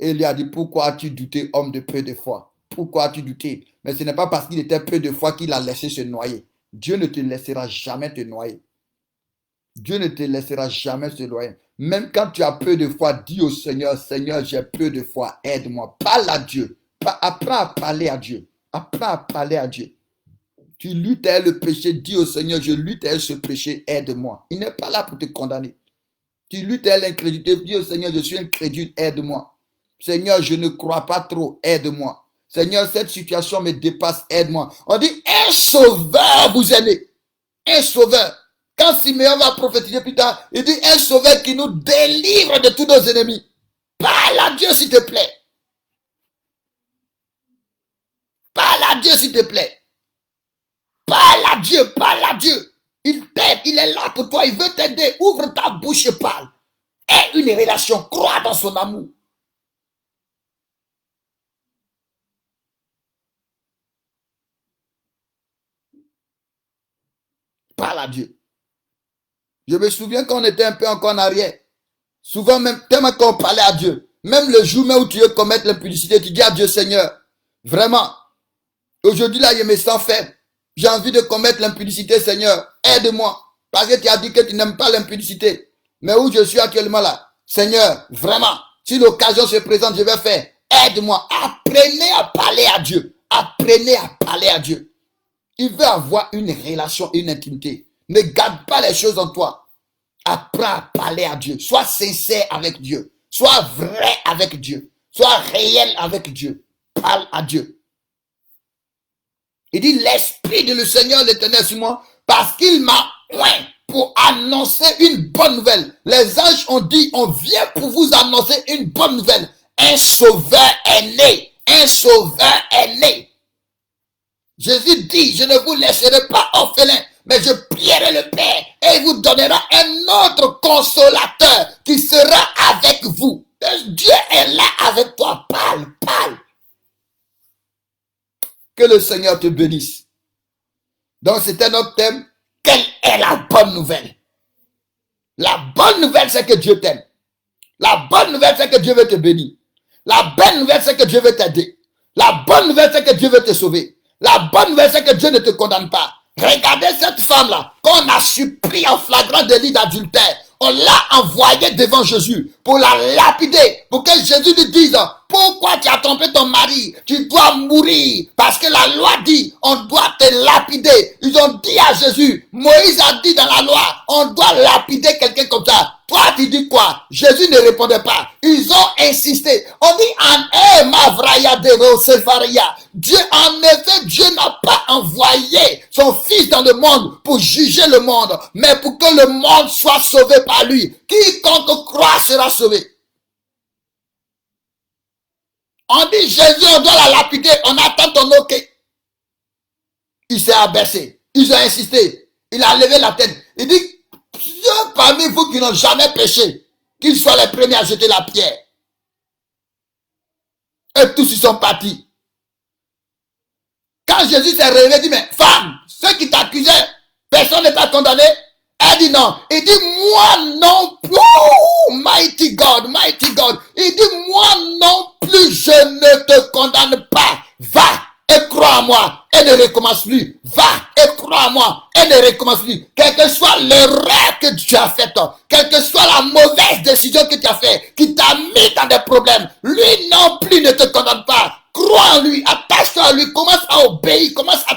Et il lui a dit, pourquoi as-tu douté, homme de peu de foi? Pourquoi as-tu douté? Mais ce n'est pas parce qu'il était peu de foi qu'il a laissé se noyer. Dieu ne te laissera jamais te noyer. Dieu ne te laissera jamais se noyer. Même quand tu as peu de foi, dis au Seigneur, Seigneur, j'ai peu de foi, aide-moi. Parle à Dieu. Apprends à parler à Dieu. Apprends à parler à Dieu. Tu luttes avec le péché, dis au Seigneur, je lutte avec ce péché, aide-moi. Il n'est pas là pour te condamner. Tu luttes avec l'incrédulité, dis au Seigneur, je suis incrédule, aide-moi. Seigneur, je ne crois pas trop, aide-moi. Seigneur, cette situation me dépasse, aide-moi. On dit, un sauveur vous aimez. Un sauveur. Quand Siméon va prophétiser plus tard, il dit, un sauveur qui nous délivre de tous nos ennemis. Parle à Dieu, s'il te plaît. Parle à Dieu, s'il te plaît. Parle à Dieu, parle à Dieu. Il t'aide, il est là pour toi, il veut t'aider. Ouvre ta bouche et parle. Aie une relation, crois dans son amour. Parle à Dieu. Je me souviens quand on était un peu encore en arrière. Souvent même, tellement qu'on parlait à Dieu. Même le jour même où tu veux commettre l'impudicité, tu dis à Dieu, Seigneur, vraiment, aujourd'hui là, je me sens faible. J'ai envie de commettre l'impudicité, Seigneur, aide-moi. Parce que tu as dit que tu n'aimes pas l'impudicité. Mais où je suis actuellement là, Seigneur, vraiment, si l'occasion se présente, je vais faire. Aide-moi. Apprenez à parler à Dieu. Apprenez à parler à Dieu. Il veut avoir une relation, une intimité. Ne garde pas les choses en toi. Apprends à parler à Dieu. Sois sincère avec Dieu. Sois vrai avec Dieu. Sois réel avec Dieu. Parle à Dieu. Il dit, l'Esprit de le Seigneur l'Éternel sur moi, parce qu'il m'a oint pour annoncer une bonne nouvelle. Les anges ont dit, on vient pour vous annoncer une bonne nouvelle. Un sauveur est né. Un sauveur est né. Jésus dit, je ne vous laisserai pas orphelin, mais je prierai le Père et il vous donnera un autre consolateur qui sera avec vous. Dieu est là avec toi. Parle, parle. Que le Seigneur te bénisse. Donc c'était notre thème. Quelle est la bonne nouvelle? La bonne nouvelle, c'est que Dieu t'aime. La bonne nouvelle, c'est que Dieu veut te bénir. La bonne nouvelle, c'est que Dieu veut t'aider. La bonne nouvelle, c'est que Dieu veut te sauver. La bonne nouvelle, c'est que Dieu ne te condamne pas. Regardez cette femme-là, qu'on a surpris en flagrant délit d'adultère. On l'a envoyée devant Jésus pour la lapider, pour que Jésus lui dise, pourquoi tu as trompé ton mari? Tu dois mourir. Parce que la loi dit, on doit te lapider. Ils ont dit à Jésus, Moïse a dit dans la loi, on doit lapider quelqu'un comme ça. Toi, tu dis quoi? Jésus ne répondait pas. Ils ont insisté. On dit, Dieu, en effet, Dieu n'a pas envoyé son fils dans le monde pour juger le monde, mais pour que le monde soit sauvé par lui. Quiconque croit sera sauvé. On dit, Jésus, on doit la lapider, on attend ton ok. Il s'est abaissé. Ils ont insisté. Il a levé la tête. Il dit, ceux parmi vous qui n'ont jamais péché, qu'ils soient les premiers à jeter la pierre. Et tous ils sont partis. Quand Jésus s'est réveillé, il dit, mais femme, ceux qui t'accusaient, personne n'est pas condamné. Elle dit non. Il dit, moi non plus. Oh, mighty God, mighty God. Il dit, moi non plus, je ne te condamne pas. Va et crois en moi et ne recommence plus. Va et crois en moi et ne recommence plus. Quelle que soit l'erreur que tu as faite, quelle que soit la mauvaise décision que tu as faite, qui t'a mis dans des problèmes, lui non plus ne te condamne pas. Crois en lui, attache-toi à lui, commence à obéir, commence à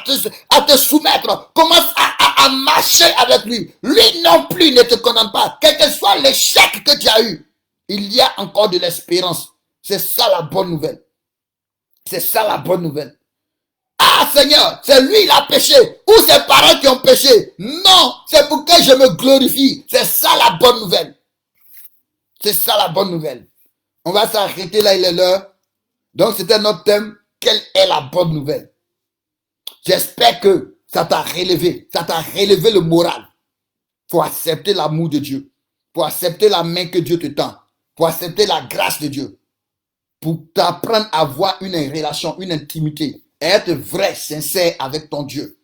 te soumettre, commence à marcher avec lui. Lui non plus ne te condamne pas. Quel que soit l'échec que tu as eu, il y a encore de l'espérance. C'est ça la bonne nouvelle. C'est ça la bonne nouvelle. Ah Seigneur, c'est lui il a péché ou ses parents qui ont péché. Non, c'est pour que je me glorifie. C'est ça la bonne nouvelle. C'est ça la bonne nouvelle. On va s'arrêter là, il est l'heure. Donc c'était notre thème. Quelle est la bonne nouvelle? J'espère que ça t'a relevé. Ça t'a relevé le moral. Pour accepter l'amour de Dieu. Pour accepter la main que Dieu te tend. Pour accepter la grâce de Dieu. Pour t'apprendre à avoir une relation, une intimité. À être vrai, sincère avec ton Dieu.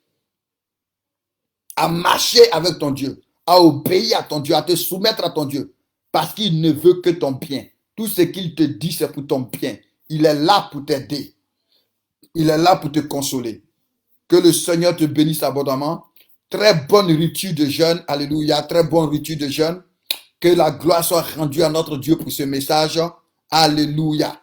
À marcher avec ton Dieu. À obéir à ton Dieu. À te soumettre à ton Dieu. Parce qu'il ne veut que ton bien. Tout ce qu'il te dit, c'est pour ton bien. Il est là pour t'aider. Il est là pour te consoler. Que le Seigneur te bénisse abondamment. Très bonne rupture de jeûne. Alléluia. Très bonne rupture de jeûne. Que la gloire soit rendue à notre Dieu pour ce message. Alléluia.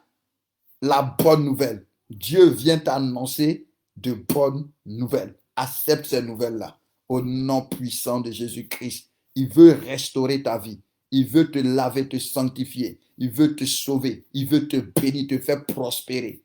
La bonne nouvelle. Dieu vient t'annoncer de bonnes nouvelles. Accepte ces nouvelles-là. Au nom puissant de Jésus-Christ. Il veut restaurer ta vie. Il veut te laver, te sanctifier. Il veut te sauver. Il veut te bénir, te faire prospérer.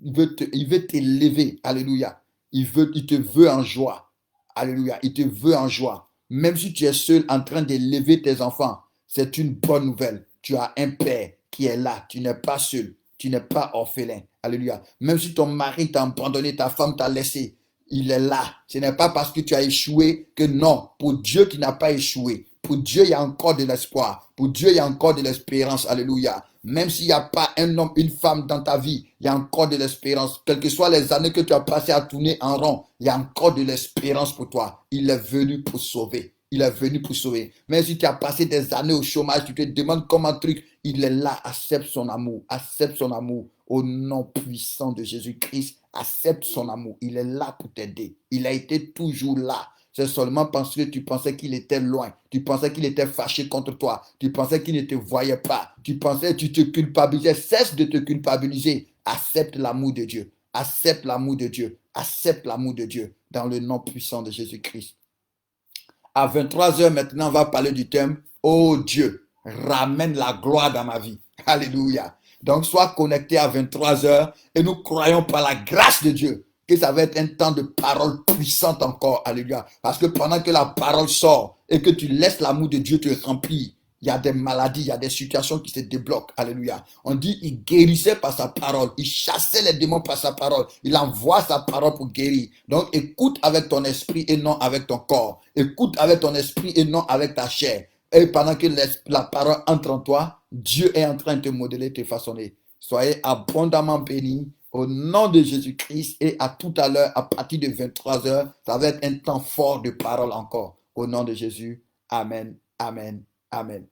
Il veut t'élever. Alléluia. Il te veut en joie. Alléluia. Il te veut en joie. Même si tu es seul en train d'élever tes enfants, c'est une bonne nouvelle. Tu as un père qui est là. Tu n'es pas seul. Tu n'es pas orphelin. Alléluia. Même si ton mari t'a abandonné, ta femme t'a laissé, il est là. Ce n'est pas parce que tu as échoué que non. Pour Dieu qui n'a pas échoué. Pour Dieu, il y a encore de l'espoir. Pour Dieu, il y a encore de l'espérance. Alléluia. Même s'il n'y a pas un homme, une femme dans ta vie, il y a encore de l'espérance. Quelles que soient les années que tu as passées à tourner en rond, il y a encore de l'espérance pour toi. Il est venu pour sauver. Il est venu pour sauver. Même si tu as passé des années au chômage, tu te demandes comment truc, il est là. Accepte son amour. Accepte son amour. Au nom puissant de Jésus-Christ, accepte son amour. Il est là pour t'aider. Il a été toujours là. C'est seulement parce que tu pensais qu'il était loin. Tu pensais qu'il était fâché contre toi. Tu pensais qu'il ne te voyait pas. Tu pensais, tu te culpabilisais. Cesse de te culpabiliser. Accepte l'amour de Dieu. Accepte l'amour de Dieu. Accepte l'amour de Dieu dans le nom puissant de Jésus-Christ. À 23h maintenant, on va parler du thème « Oh Dieu, ramène la gloire dans ma vie. » Alléluia. Donc, sois connecté à 23h et nous croyons par la grâce de Dieu que ça va être un temps de parole puissante encore. Alléluia. Parce que pendant que la parole sort et que tu laisses l'amour de Dieu te remplir, il y a des maladies, il y a des situations qui se débloquent. Alléluia. On dit il guérissait par sa parole. Il chassait les démons par sa parole. Il envoie sa parole pour guérir. Donc écoute avec ton esprit et non avec ton corps. Écoute avec ton esprit et non avec ta chair. Et pendant que la parole entre en toi, Dieu est en train de te modeler, de te façonner. Soyez abondamment bénis au nom de Jésus-Christ et à tout à l'heure, à partir de 23h, ça va être un temps fort de parole encore. Au nom de Jésus. Amen. Amen. Amen.